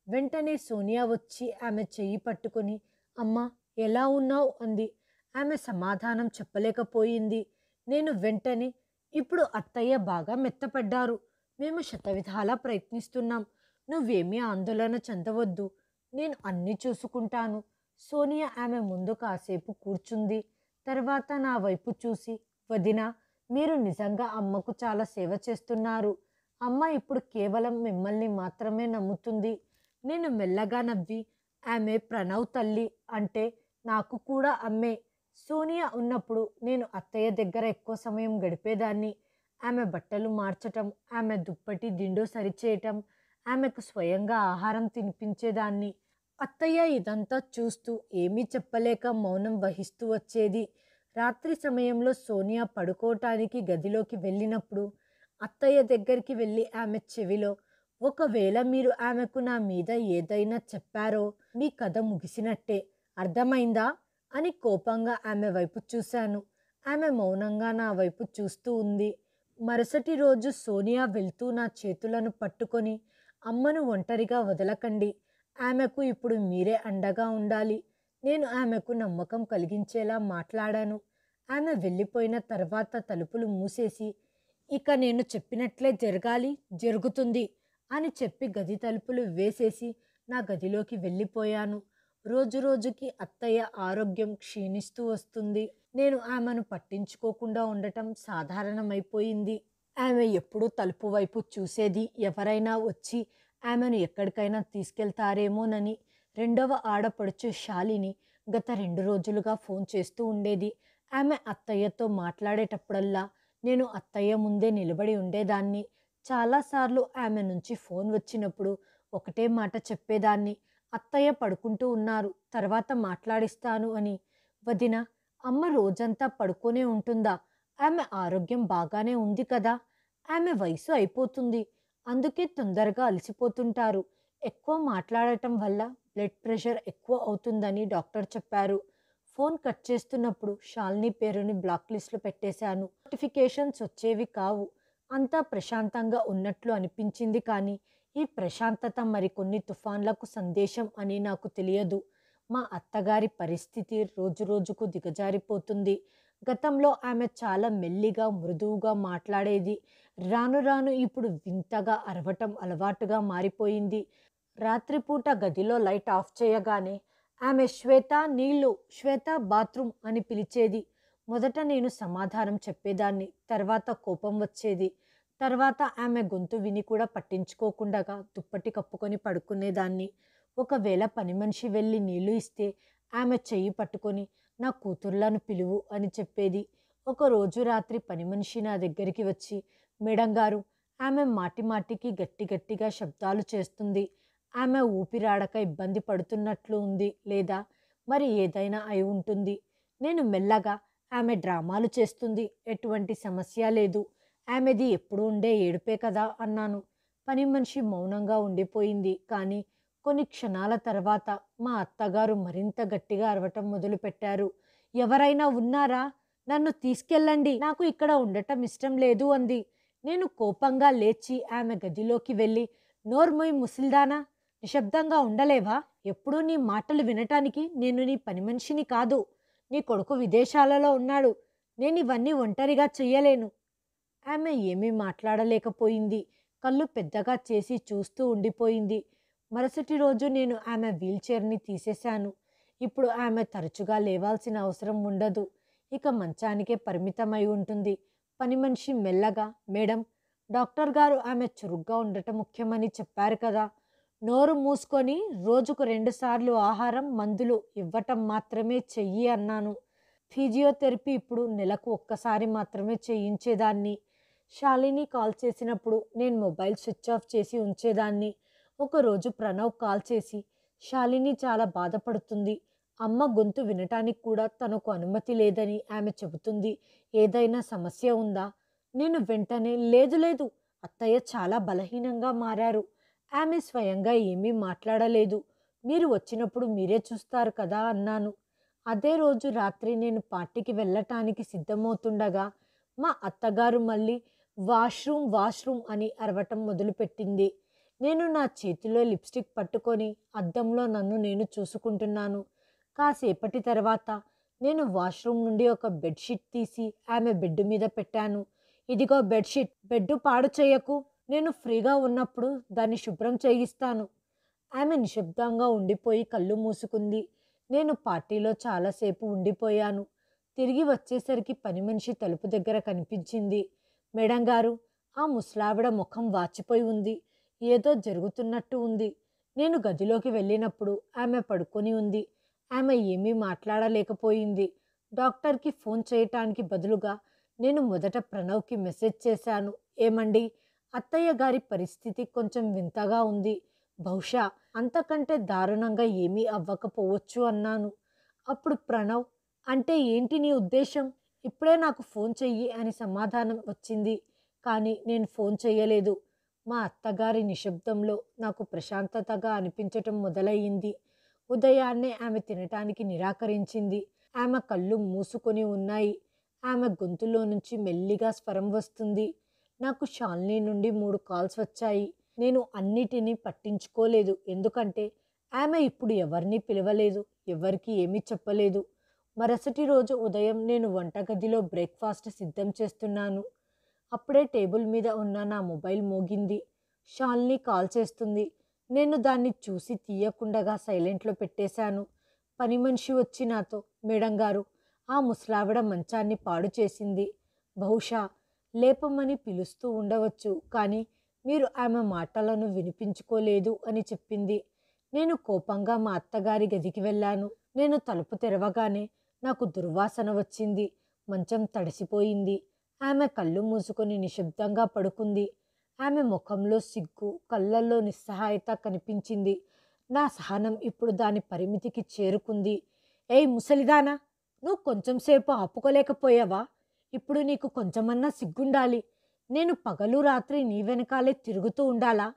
వెంటనే సోనియా వచ్చి ఆమె చెయ్యి పట్టుకొని, అమ్మా ఎలా ఉన్నావు అంది. ఆమె సమాధానం చెప్పలేకపోయింది. నేను వెంటనే, ఇప్పుడు అత్తయ్య బాగా మెత్తపడ్డారు, మేము శతవిధాలా ప్రయత్నిస్తున్నాం, నువ్వేమీ ఆందోళన చెందవద్దు. నేను అన్నీ చూసుకుంటాను. సోనియా ఆమె ముందు కాసేపు కూర్చుంది. తర్వాత నా వైపు చూసి, వదినా, మీరు నిజంగా అమ్మకు చాలా సేవ చేస్తున్నారు. అమ్మ ఇప్పుడు కేవలం మిమ్మల్ని మాత్రమే నమ్ముతుంది. నేను మెల్లగా నవ్వి, ఆమె ప్రణవ్ తల్లి అంటే నాకు కూడా అమ్మే. సోనియా ఉన్నప్పుడు నేను అత్తయ్య దగ్గర ఎక్కువ సమయం గడిపేదాన్ని. ఆమె బట్టలు మార్చటం, ఆమె దుప్పటి దిండు సరిచేయటం, ఆమెకు స్వయంగా ఆహారం తినిపించేదాన్ని. అత్తయ్య ఇదంతా చూస్తూ ఏమీ చెప్పలేక మౌనం వహిస్తూ వచ్చేది. రాత్రి సమయంలో సోనియా పడుకోవటానికి గదిలోకి వెళ్ళినప్పుడు అత్తయ్య దగ్గరికి వెళ్ళి ఆమె చెవిలో, ఒకవేళ మీరు ఆమెకు నా మీద ఏదైనా చెప్పారో మీ కథ ముగిసినట్టే, అర్థమైందా అని కోపంగా ఆమె వైపు చూశాను. ఆమె మౌనంగా నా వైపు చూస్తూ ఉంది. మరుసటి రోజు సోనియా వెళ్తూ నా చేతులను పట్టుకొని, అమ్మను ఒంటరిగా వదలకండి, ఆమెకు ఇప్పుడు మీరే అండగా ఉండాలి. నేను ఆమెకు నమ్మకం కలిగించేలా మాట్లాడాను. ఆమె వెళ్ళిపోయిన తర్వాత తలుపులు మూసేసి, ఇక నేను చెప్పినట్లే జరగాలి, జరుగుతుంది అని చెప్పి గది తలుపులు వేసేసి నా గదిలోకి వెళ్ళిపోయాను. రోజు రోజుకి అత్తయ్య ఆరోగ్యం క్షీణిస్తూ వస్తుంది. నేను ఆమెను పట్టించుకోకుండా ఉండటం సాధారణమైపోయింది. ఆమె ఎప్పుడూ తలుపు వైపు చూసేది, ఎవరైనా వచ్చి ఆమెను ఎక్కడికైనా తీసుకెళ్తారేమోనని. రెండవ ఆడపడుచు శాలిని గత 2 రోజులుగా ఫోన్ చేస్తూ ఉండేది. ఆమె అత్తయ్యతో మాట్లాడేటప్పుడల్లా నేను అత్తయ్య ముందే నిలబడి ఉండేదాన్ని. చాలాసార్లు ఆమె నుంచి ఫోన్ వచ్చినప్పుడు ఒకటే మాట చెప్పేదాన్ని, అత్తయ్య పడుకుంటూ ఉన్నారు, తర్వాత మాట్లాడిస్తాను అని. వదిన, అమ్మ రోజంతా పడుకోనే ఉంటుందా? ఆమె ఆరోగ్యం బాగానే ఉంది కదా? ఆమె వయసు అయిపోతుంది, అందుకే తొందరగా అలసిపోతుంటారు. ఎక్కువ మాట్లాడటం వల్ల బ్లడ్ ప్రెషర్ ఎక్కువ అవుతుందని డాక్టర్ చెప్పారు. ఫోన్ కట్ చేస్తున్నప్పుడు శాలిని పేరుని బ్లాక్ లిస్ట్లో పెట్టేశాను. నోటిఫికేషన్స్ వచ్చేవి కావు. అంతా ప్రశాంతంగా ఉన్నట్లు అనిపించింది, కానీ ఈ ప్రశాంతత మరికొన్ని తుఫాన్లకు సందేశం అని నాకు తెలియదు. మా అత్తగారి పరిస్థితి రోజురోజుకు దిగజారిపోతుంది. గతంలో ఆమె చాలా మెల్లిగా మృదువుగా మాట్లాడేది. రాను రాను ఇప్పుడు వింతగా అరవటం అలవాటుగా మారిపోయింది. రాత్రిపూట గదిలో లైట్ ఆఫ్ చేయగానే ఆమె శ్వేత నీళ్ళు, శ్వేత బాత్రూమ్ అని పిలిచేది. మొదట నేను సమాధానం చెప్పేదాన్ని, తర్వాత కోపం వచ్చేది. తర్వాత ఆమె గొంతు విని కూడా పట్టించుకోకుండా దుప్పటి కప్పుకొని పడుకునేదాన్ని. ఒకవేళ పని మనిషి వెళ్ళి నీళ్లు ఇస్తే ఆమె చెయ్యి పట్టుకొని, నా కూతుర్లను పిలువు అని చెప్పేది. ఒకరోజు రాత్రి పని మనిషి నా దగ్గరికి వచ్చి, మేడం గారు, ఆమె మాటి మాటికి గట్టి గట్టిగా శబ్దాలు చేస్తుంది. ఆమె ఊపిరాడక ఇబ్బంది పడుతున్నట్లు ఉంది, లేదా మరి ఏదైనా అయి ఉంటుంది. నేను మెల్లగా, ఆమె డ్రామాలు చేస్తుంది, ఎటువంటి సమస్య లేదు, ఆమెది ఎప్పుడు ఉండే ఏడుపే కదా అన్నాను. పని మనిషి మౌనంగా ఉండిపోయింది. కానీ కొన్ని క్షణాల తర్వాత మా అత్తగారు మరింత గట్టిగా అరవటం మొదలుపెట్టారు. ఎవరైనా ఉన్నారా? నన్ను తీసుకెళ్ళండి, నాకు ఇక్కడ ఉండటం ఇష్టం లేదు అంది. నేను కోపంగా లేచి ఆమె గదిలోకి వెళ్ళి, నోర్మొయ్ ముసిల్దానా, నిశ్శబ్దంగా ఉండలేవా? ఎప్పుడూ నీ మాటలు వినటానికి నేను నీ పని మనిషిని కాదు. నీ కొడుకు విదేశాలలో ఉన్నాడు. నేను ఇవన్నీ ఒంటరిగా చెయ్యలేను. ఆమె ఏమీ మాట్లాడలేకపోయింది. కళ్ళు పెద్దగా చేసి చూస్తూ ఉండిపోయింది. మరుసటి రోజు నేను ఆమె వీల్చైర్ని తీసేశాను. ఇప్పుడు ఆమె తరచుగా లేవాల్సిన అవసరం ఉండదు. ఇక మంచానికే పరిమితమై ఉంటుంది. పని మనిషి మెల్లగా, మేడం, డాక్టర్ గారు ఆమె చురుగ్గా ఉండటం ముఖ్యమని చెప్పారు కదా. నోరు మూసుకొని రోజుకు 2 సార్లు ఆహారం, మందులు ఇవ్వటం మాత్రమే చెయ్యి అన్నాను. ఫిజియోథెరపీ ఇప్పుడు నెలకు ఒక్కసారి మాత్రమే చేయించేదాన్ని. శాలిని కాల్ చేసినప్పుడు నేను మొబైల్ స్విచ్ ఆఫ్ చేసి ఉంచేదాన్ని. ఒకరోజు ప్రణవ్ కాల్ చేసి, శాలిని చాలా బాధపడుతుంది, అమ్మ గొంతు వినటానికి కూడా తనకు అనుమతి లేదని ఆమె చెబుతుంది, ఏదైనా సమస్య ఉందా? నేను వెంటనే, లేదు లేదు, అత్తయ్య చాలా బలహీనంగా మారారు, ఆమె స్వయంగా ఏమీ మాట్లాడలేదు, మీరు వచ్చినప్పుడు మీరే చూస్తారు కదా అన్నాను. అదే రోజు రాత్రి నేను పార్టీకి వెళ్ళటానికి సిద్ధమవుతుండగా మా అత్తగారు మళ్ళీ వాష్రూమ్ వాష్రూమ్ అని అరవటం మొదలుపెట్టింది. నేను నా చేతిలో లిప్స్టిక్ పట్టుకొని అద్దంలో నన్ను నేను చూసుకుంటున్నాను. కాసేపటి తర్వాత నేను వాష్రూమ్ నుండి ఒక బెడ్షీట్ తీసి ఆమె బెడ్ మీద పెట్టాను. ఇదిగో బెడ్షీట్, బెడ్ పాడు చేయకు, నేను ఫ్రీగా ఉన్నప్పుడు దాన్ని శుభ్రం చేయిస్తాను. ఆమె నిశ్శబ్దంగా ఉండిపోయి కళ్ళు మూసుకుంది. నేను పార్టీలో చాలాసేపు ఉండిపోయాను. తిరిగి వచ్చేసరికి పని మనిషి తలుపు దగ్గర కనిపించింది. మేడం గారు, ఆ ముసలావిడ ముఖం వాచిపోయి ఉంది. ఏదో జరుగుతున్నట్టు ఉంది. నేను గదిలోకి వెళ్ళినప్పుడు ఆమె పడుకొని ఉంది. ఆమె ఏమీ మాట్లాడలేకపోయింది. డాక్టర్కి ఫోన్ చేయటానికి బదులుగా నేను మొదట ప్రణవ్కి మెసేజ్ చేశాను. ఏమండి, అత్తయ్య గారి పరిస్థితి కొంచెం వింతగా ఉంది. బహుశా అంతకంటే దారుణంగా ఏమీ అవ్వకపోవచ్చు అన్నాను. అప్పుడు ప్రణవ్, అంటే ఏంటి నీ ఉద్దేశం? ఇప్పుడే నాకు ఫోన్ చెయ్యి అని సమాధానం వచ్చింది. కానీ నేను ఫోన్ చెయ్యలేదు. మా అత్తగారి నిశ్శబ్దంలో నాకు ప్రశాంతతగా అనిపించటం మొదలయ్యింది. ఉదయాన్నే ఆమె తినటానికి నిరాకరించింది. ఆమె కళ్ళు మూసుకొని ఉన్నాయి. ఆమె గొంతులో నుంచి మెల్లిగా స్వరం వస్తుంది. నాకు షాలిని నుండి 3 కాల్స్ వచ్చాయి. నేను అన్నిటినీ పట్టించుకోలేదు. ఎందుకంటే ఆమె ఇప్పుడు ఎవరిని పిలవలేదు, ఎవరికి ఏమీ చెప్పలేదు. మరుసటి రోజు ఉదయం నేను వంటగదిలో బ్రేక్ఫాస్ట్ సిద్ధం చేస్తున్నాను. అప్పుడే టేబుల్ మీద ఉన్న నా మొబైల్ మోగింది. షాలిని కాల్ చేస్తుంది. నేను దాన్ని చూసి తీయకుండగా సైలెంట్లో పెట్టేశాను. పని మనిషి వచ్చి నాతో, మేడం గారు, ఆ ముసలావిడ మంచాన్ని పాడు చేసింది. బహుశా లేపమని పిలుస్తూ ఉండవచ్చు, కానీ మీరు ఆమె మాటలను వినిపించుకోలేదు అని చెప్పింది. నేను కోపంగా మా అత్తగారి గదికి వెళ్ళాను. నేను తలుపు తెరవగానే నాకు దుర్వాసన వచ్చింది. మంచం తడిసిపోయింది. ఆమె కళ్ళు మూసుకొని నిశ్శబ్దంగా పడుకుంది. ఆమె ముఖంలో సిగ్గు, కళ్ళల్లో నిస్సహాయత కనిపించింది. నా సహనం ఇప్పుడు దాని పరిమితికి చేరుకుంది. ఏయ్ ముసలిదానా, నువ్వు కొంచెం సేపు ఆపుకోలేకపోయావా? ఇప్పుడు నీకు కొంచెమన్నా సిగ్గుండాలి. నేను పగలు రాత్రి నీ వెనకాలే తిరుగుతూ ఉండాలా?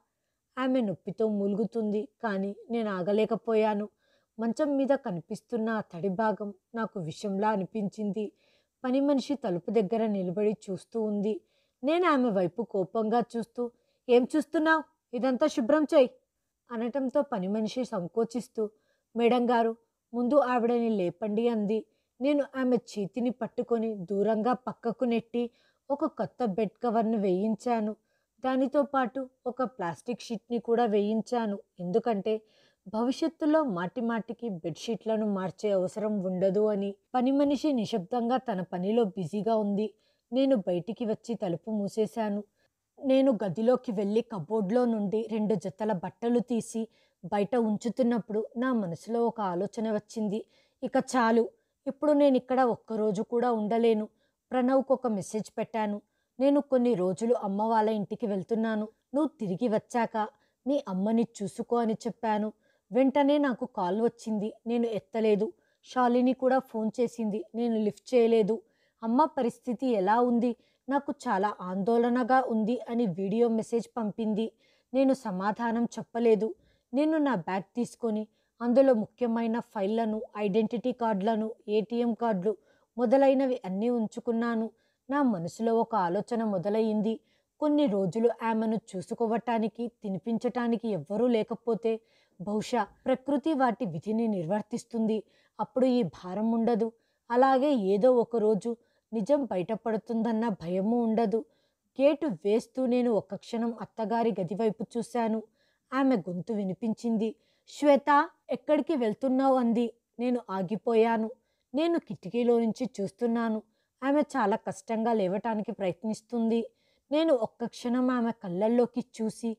ఆమె నొప్పితో మూలుగుతుంది. కానీ నేను ఆగలేకపోయాను. మంచం మీద కనిపిస్తున్న ఆ తడి భాగం నాకు విషంలా అనిపించింది. పని మనిషి తలుపు దగ్గర నిలబడి చూస్తూ ఉంది. నేను ఆమె వైపు కోపంగా చూస్తూ, ఏం చూస్తున్నావు? ఇదంతా శుభ్రం చేయి అనటంతో పని మనిషి సంకోచిస్తూ, మేడం గారు, ముందు ఆవిడని లేపండి అంది. నేను ఆమె చేతిని పట్టుకొని దూరంగా పక్కకు నెట్టి ఒక కొత్త బెడ్ కవర్ను వేయించాను. దానితో పాటు ఒక ప్లాస్టిక్ షీట్ని కూడా వేయించాను. ఎందుకంటే భవిష్యత్తులో మాటి మాటికి బెడ్షీట్లను మార్చే అవసరం ఉండదు అని. పని మనిషి నిశ్శబ్దంగా తన పనిలో బిజీగా ఉంది. నేను బయటికి వచ్చి తలుపు మూసేశాను. నేను గదిలోకి వెళ్ళి కబోర్డ్లో నుండి 2 జతల బట్టలు తీసి బయట ఉంచుతున్నప్పుడు నా మనసులో ఒక ఆలోచన వచ్చింది. ఇక చాలు, ఇప్పుడు నేను ఇక్కడ ఒక్కరోజు కూడా ఉండలేను. ప్రణవ్కు ఒక మెసేజ్ పెట్టాను. నేను కొన్ని రోజులు అమ్మ వాళ్ళ ఇంటికి వెళ్తున్నాను. నువ్వు తిరిగి వచ్చాక మీ అమ్మని చూసుకో అని చెప్పాను. వెంటనే నాకు కాల్ వచ్చింది. నేను ఎత్తలేదు. శాలిని కూడా ఫోన్ చేసింది. నేను లిఫ్ట్ చేయలేదు. అమ్మ పరిస్థితి ఎలా ఉంది, నాకు చాలా ఆందోళనగా ఉంది అని వీడియో మెసేజ్ పంపింది. నేను సమాధానం చెప్పలేదు. నేను నా బ్యాగ్ తీసుకొని అందులో ముఖ్యమైన ఫైళ్లను, ఐడెంటిటీ కార్డులను, ఏటీఎం కార్డులు మొదలైనవి అన్నీ ఉంచుకున్నాను. నా మనసులో ఒక ఆలోచన మొదలయ్యింది. కొన్ని రోజులు ఆమెను చూసుకోవటానికి, తినిపించటానికి ఎవ్వరూ లేకపోతే బహుశా ప్రకృతి వాటి విధిని నిర్వర్తిస్తుంది. అప్పుడు ఈ భారం ఉండదు. అలాగే ఏదో ఒకరోజు నిజం బయటపడుతుందన్న భయము ఉండదు. గేటు వేస్తూ నేను ఒక్క క్షణం అత్తగారి గదివైపు చూశాను. ఆమె గొంతు వినిపించింది. శ్వేత, ఎక్కడికి వెళ్తున్నావు అంది. నేను ఆగిపోయాను. నేను కిటికీలో నుంచి చూస్తున్నాను. ఆమె చాలా కష్టంగా లేవటానికి ప్రయత్నిస్తుంది. నేను ఒక్క క్షణం ఆమె కళ్ళల్లోకి చూసి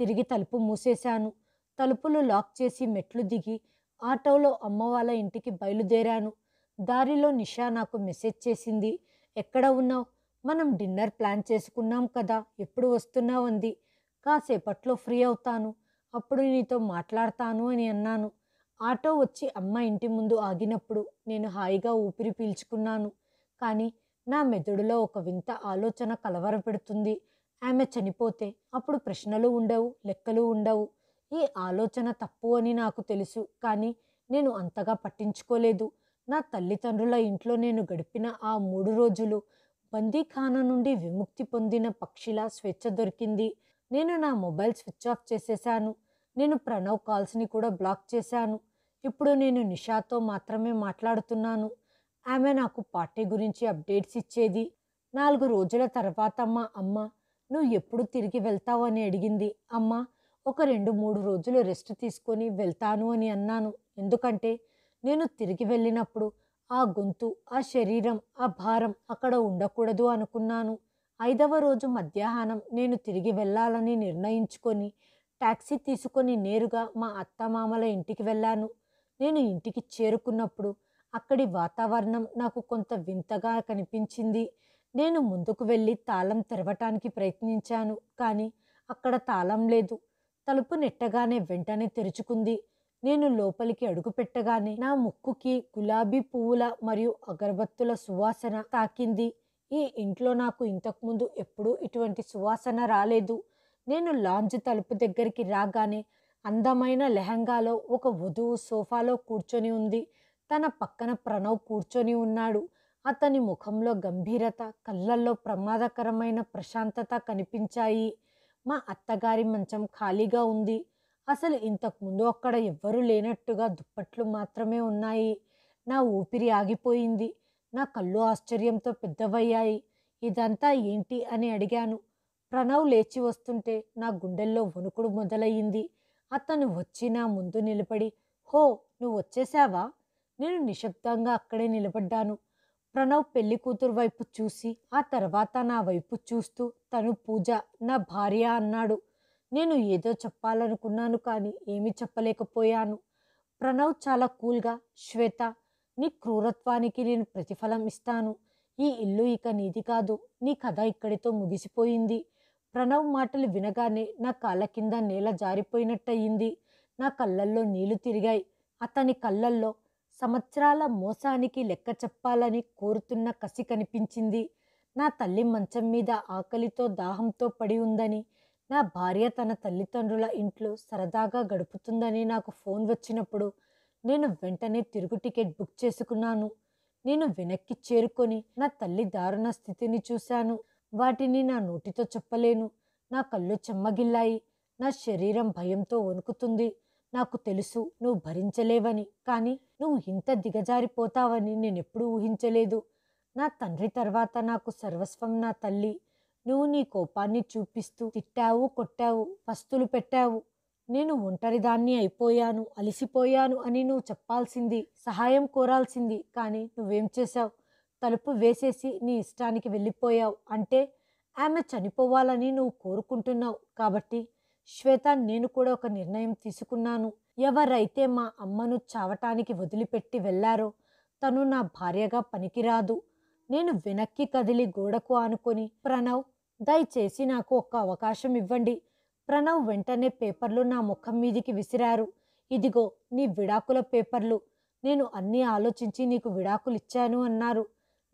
తిరిగి తలుపు మూసేశాను. తలుపులు లాక్ చేసి మెట్లు దిగి ఆటోలో అమ్మ వాళ్ళ ఇంటికి బయలుదేరాను. దారిలో నిషా నాకు మెసేజ్ చేసింది. ఎక్కడ ఉన్నావు? మనం డిన్నర్ ప్లాన్ చేసుకున్నాం కదా, ఎప్పుడు వస్తున్నావు అంది. కాసేపట్లో ఫ్రీ అవుతాను, అప్పుడు నీతో మాట్లాడతాను అని అన్నాను. ఆటో వచ్చి అమ్మ ఇంటి ముందు ఆగినప్పుడు నేను హాయిగా ఊపిరి పీల్చుకున్నాను. కానీ నా మెదడులో ఒక వింత ఆలోచన కలవరపెడుతుంది. ఆమె చనిపోతే అప్పుడు ప్రశ్నలు ఉండవు, లెక్కలు ఉండవు. ఈ ఆలోచన తప్పు అని నాకు తెలుసు, కానీ నేను అంతగా పట్టించుకోలేదు. నా తల్లిదండ్రుల ఇంట్లో నేను గడిపిన ఆ 3 రోజులు బందీఖానా నుండి విముక్తి పొందిన పక్షిలా స్వేచ్ఛ దొరికింది. నేను నా మొబైల్ స్విచ్ ఆఫ్ చేసేశాను. నేను ప్రణవ్ కాల్స్ని కూడా బ్లాక్ చేశాను. ఇప్పుడు నేను నిషాతో మాత్రమే మాట్లాడుతున్నాను. ఆమె నాకు పార్టీ గురించి అప్డేట్స్ ఇచ్చేది. 4 రోజుల తర్వాత మా అమ్మ నువ్వు ఎప్పుడు తిరిగి వెళ్తావు అని అడిగింది. అమ్మ, ఒక 2-3 రోజులు రెస్ట్ తీసుకొని వెళ్తాను అని అన్నాను. ఎందుకంటే నేను తిరిగి వెళ్ళినప్పుడు ఆ గొంతు, ఆ శరీరం, ఆ భారం అక్కడ ఉండకూడదు అనుకున్నాను. 5వ రోజు మధ్యాహ్నం నేను తిరిగి వెళ్ళాలని నిర్ణయించుకొని టాక్సీ తీసుకొని నేరుగా మా అత్తమామల ఇంటికి వెళ్ళాను. నేను ఇంటికి చేరుకున్నప్పుడు అక్కడి వాతావరణం నాకు కొంత వింతగా కనిపించింది. నేను ముందుకు వెళ్ళి తాళం తెరవటానికి ప్రయత్నించాను, కానీ అక్కడ తాళం లేదు. తలుపు నెట్టగానే వెంటనే తెరుచుకుంది. నేను లోపలికి అడుగుపెట్టగానే నా ముక్కుకి గులాబీ పువ్వుల మరియు అగరబత్తుల సువాసన తాకింది. ఈ ఇంట్లో నాకు ఇంతకుముందు ఎప్పుడూ ఇటువంటి సువాసన రాలేదు. నేను లాంజ్ తలుపు దగ్గరికి రాగానే అందమైన లెహంగాలో ఒక వధువు సోఫాలో కూర్చొని ఉంది. తన పక్కన ప్రణవ్ కూర్చొని ఉన్నాడు. అతని ముఖంలో గంభీరత, కళ్ళల్లో ప్రమాదకరమైన ప్రశాంతత కనిపించాయి. మా అత్తగారి మంచం ఖాళీగా ఉంది. అసలు ఇంతకుముందు అక్కడ ఎవ్వరూ లేనట్టుగా దుప్పట్లు మాత్రమే ఉన్నాయి. నా ఊపిరి ఆగిపోయింది. నా కళ్ళు ఆశ్చర్యంతో పెద్దవయ్యాయి. ఇదంతా ఏంటి అని అడిగాను. ప్రణవ్ లేచి వస్తుంటే నా గుండెల్లో వణుకుడు మొదలయ్యింది. అతను వచ్చి నా ముందు నిలబడి, హో, నువ్వు వచ్చేసావా? నేను నిశ్శబ్దంగా అక్కడే నిలబడ్డాను. ప్రణవ్ పెళ్లి కూతురు వైపు చూసి ఆ తర్వాత నా వైపు చూస్తూ, తను పూజ, నా భార్య అన్నాడు. నేను ఏదో చెప్పాలనుకున్నాను, కానీ ఏమీ చెప్పలేకపోయాను. ప్రణవ్ చాలా కూల్గా, శ్వేత, నీ క్రూరత్వానికి నేను ప్రతిఫలం ఇస్తాను. ఈ ఇల్లు ఇక నీది కాదు. నీ కథ ఇక్కడితో ముగిసిపోయింది. ప్రణవ్ మాటలు వినగానే నా కాళ్ళ కింద నేల జారిపోయినట్టయింది. నా కళ్ళల్లో నీళ్లు తిరిగాయి. అతని కళ్ళల్లో సంవత్సరాల మోసానికి లెక్క చెప్పాలని కోరుతున్న కసి కనిపించింది. నా తల్లి మంచం మీద ఆకలితో దాహంతో పడి ఉందని, నా భార్య తన తల్లిదండ్రుల ఇంట్లో సరదాగా గడుపుతుందని నాకు ఫోన్ వచ్చినప్పుడు నేను వెంటనే తిరుగు టికెట్ బుక్ చేసుకున్నాను. నేను వెనక్కి చేరుకొని నా తల్లి దారుణ స్థితిని చూశాను. వాటిని నా నోటితో చెప్పలేను. నా కళ్ళు చెమ్మగిల్లాయి. నా శరీరం భయంతో వణుకుతుంది. నాకు తెలుసు నువ్వు భరించలేవని, కానీ నువ్వు ఇంత దిగజారిపోతావని నేనెప్పుడూ ఊహించలేదు. నా తండ్రి తర్వాత నాకు సర్వస్వం నా తల్లి. నువ్వు నీ కోపాన్ని చూపిస్తూ తిట్టావు, కొట్టావు, పస్తులు పెట్టావు. నేను ఒంటరిదాన్ని అయిపోయాను, అలిసిపోయాను అని నువ్వు చెప్పాల్సింది, సహాయం కోరాల్సింది. కానీ నువ్వేం చేశావు? తలుపు వేసేసి నీ ఇష్టానికి వెళ్ళిపోయావు. అంటే ఆమె చనిపోవాలని నువ్వు కోరుకుంటున్నావు. కాబట్టి శ్వేత, నేను కూడా ఒక నిర్ణయం తీసుకున్నాను. ఎవరైతే మా అమ్మను చావటానికి వదిలిపెట్టి వెళ్ళారో తను నా భార్యగా పనికిరాదు. నేను వెనక్కి కదిలి గోడకు ఆనుకొని, ప్రణవ్, దయచేసి నాకు ఒక్క అవకాశం ఇవ్వండి. ప్రణవ్ వెంటనే పేపర్లు నా ముఖం మీదికి విసిరారు. ఇదిగో నీ విడాకుల పేపర్లు. నేను అన్నీ ఆలోచించి నీకు విడాకులిచ్చాను అన్నారు.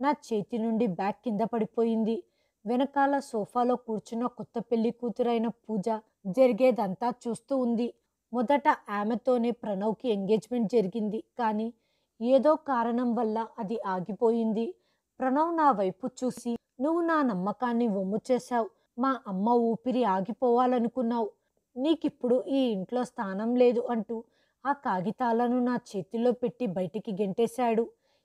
నా చేతి నుండి బ్యాగ్ కింద పడిపోయింది. వెనకాల సోఫాలో కూర్చున్న కొత్త పెళ్లి కూతురైన పూజ జరిగేదంతా చూస్తూ ఉంది. మొదట ఆమెతోనే ప్రణవ్కి ఎంగేజ్మెంట్ జరిగింది, కానీ ఏదో కారణం వల్ల అది ఆగిపోయింది. ప్రణవ్ నా వైపు చూసి, నువ్వు నా నమ్మకాన్ని వమ్ము చేశావు. మా అమ్మ ఊపిరి ఆగిపోవాలనుకున్నావు. నీకిప్పుడు ఈ ఇంట్లో స్థానం లేదు అంటూ ఆ కాగితాలను నా చేతిలో పెట్టి బయటికి గెంటేశాడు.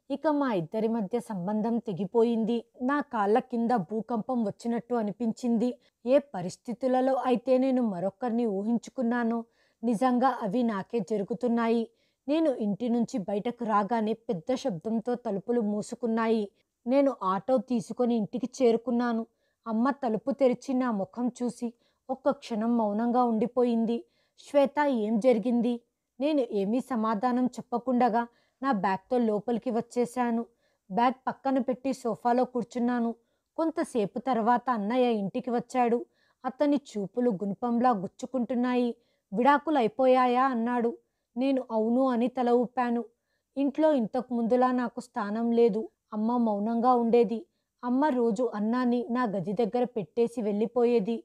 ఇక మా ఇద్దరి మధ్య సంబంధం తెగిపోయింది. నా కాళ్ళ కింద భూకంపం వచ్చినట్టు అనిపించింది. ఏ పరిస్థితులలో అయితే నేను మరొకరిని ఊహించుకున్నానో నిజంగా అవి నాకే జరుగుతున్నాయి. నేను ఇంటి నుంచి బయటకు రాగానే పెద్ద శబ్దంతో తలుపులు మూసుకున్నాయి. నేను ఆటో తీసుకొని ఇంటికి చేరుకున్నాను. అమ్మ తలుపు తెరిచి నా ముఖం చూసి ఒక్క క్షణం మౌనంగా ఉండిపోయింది. శ్వేత, ఏం జరిగింది? నేను ఏమీ సమాధానం చెప్పకుండగా నా బ్యాగ్తో లోపలికి వచ్చేశాను. బ్యాగ్ పక్కన పెట్టి సోఫాలో కూర్చున్నాను. కొంతసేపు తర్వాత అన్నయ్య ఇంటికి వచ్చాడు. అతని చూపులు గుణపంలా గుచ్చుకుంటున్నాయి. విడాకులు అయిపోయాయా అన్నాడు. నేను అవును అని తల ఊపాను. ఇంట్లో ఇంతకు ముందులా నాకు స్థానం లేదు. అమ్మ మౌనంగా ఉండేది. అమ్మ రోజు అన్నాన్ని నా గది దగ్గర పెట్టేసి వెళ్ళిపోయేది.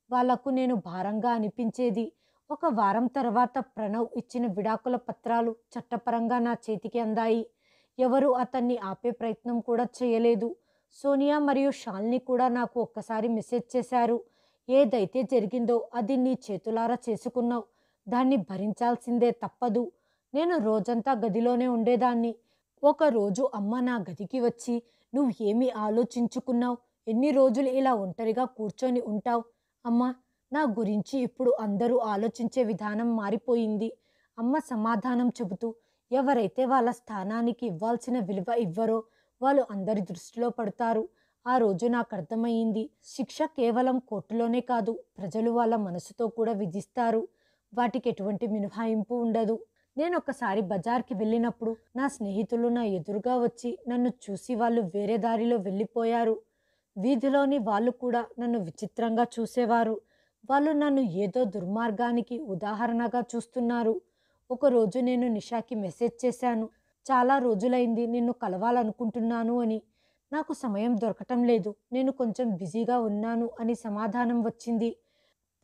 వాళ్లకు నేను భారంగా అనిపించేది. ఒక వారం తర్వాత ప్రణవ్ ఇచ్చిన విడాకుల పత్రాలు చట్టపరంగా నా చేతికి అందాయి. ఎవరు అతన్ని ఆపే ప్రయత్నం కూడా చేయలేదు. సోనియా మరియు షాల్ని కూడా నాకు ఒక్కసారి మెసేజ్ చేశారు. ఏదైతే జరిగిందో అది నీ చేతులారా చేసుకున్నావు. దాన్ని భరించాల్సిందే, తప్పదు. నేను రోజంతా గదిలోనే ఉండేదాన్ని. ఒకరోజు అమ్మ నా గదికి వచ్చి, నువ్వు ఏమి ఆలోచించుకున్నావు? ఎన్ని రోజులు ఇలా ఒంటరిగా కూర్చొని ఉంటావు? అమ్మా, నా గురించి ఇప్పుడు అందరూ ఆలోచించే విధానం మారిపోయింది. అమ్మ సమాధానం చెబుతూ, ఎవరైతే వాళ్ళ స్థానానికి ఇవ్వాల్సిన విలువ ఇవ్వరో వాళ్ళు అందరి దృష్టిలో పడతారు. ఆ రోజు నాకు అర్థమయ్యింది. శిక్ష కేవలం కోర్టులోనే కాదు, ప్రజలు వాళ్ళ మనసుతో కూడా విధిస్తారు. వాటికి ఎటువంటి మినహాయింపు ఉండదు. నేను ఒకసారి బజార్కి వెళ్ళినప్పుడు నా స్నేహితులు నా ఎదురుగా వచ్చి నన్ను చూసి వాళ్ళు వేరే దారిలో వెళ్ళిపోయారు. వీధిలోని వాళ్ళు కూడా నన్ను విచిత్రంగా చూసేవారు. వాళ్ళు నన్ను ఏదో దుర్మార్గానికి ఉదాహరణగా చూస్తున్నారు. ఒకరోజు నేను నిషాకి మెసేజ్ చేశాను. చాలా రోజులైంది నిన్ను కలవాలనుకుంటున్నాను అని. నాకు సమయం దొరకటం లేదు, నేను కొంచెం బిజీగా ఉన్నాను అని సమాధానం వచ్చింది.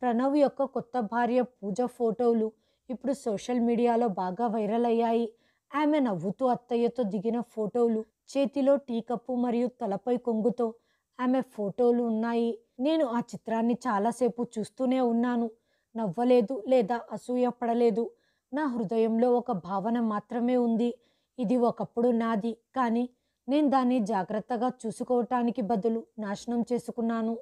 ప్రణవ్ యొక్క కొత్త భార్య పూజ ఫోటోలు ఇప్పుడు సోషల్ మీడియాలో బాగా వైరల్ అయ్యాయి. ఆమె నవ్వుతూ అత్తయ్యతో దిగిన ఫోటోలు, చేతిలో టీ కప్పు మరియు తలపై కొంగుతో ఆమె ఫోటోలు ఉన్నాయి. నేను ఆ చిత్రాన్ని చాలాసేపు చూస్తూనే ఉన్నాను. నవ్వలేదు లేదా అసూయ పడలేదు. నా హృదయంలో ఒక భావన మాత్రమే ఉంది. ఇది ఒకప్పుడు నాది, కానీ నేను దాన్ని జాగ్రత్తగా చూసుకోవటానికి బదులు నాశనం చేసుకున్నాను.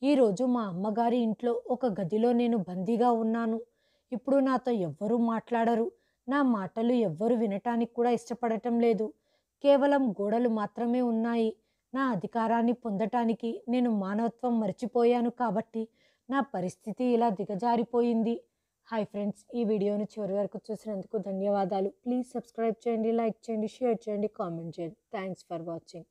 ఈరోజు మా అమ్మగారి ఇంట్లో ఒక గదిలో నేను బందీగా ఉన్నాను. ఇప్పుడు నాతో ఎవ్వరూ మాట్లాడరు. నా మాటలు ఎవ్వరు వినటానికి కూడా ఇష్టపడటం లేదు. కేవలం గోడలు మాత్రమే ఉన్నాయి. నా అధికారాన్ని పొందటానికి నేను మానవత్వం మర్చిపోయాను కాబట్టి నా పరిస్థితి ఇలా దిగజారిపోయింది. హాయ్ ఫ్రెండ్స్, ఈ వీడియోని చివరి వరకు చూసినందుకు ధన్యవాదాలు. ప్లీజ్ సబ్స్క్రైబ్ చేయండి, లైక్ చేయండి, షేర్ చేయండి, కామెంట్ చేయండి. Thanks for watching.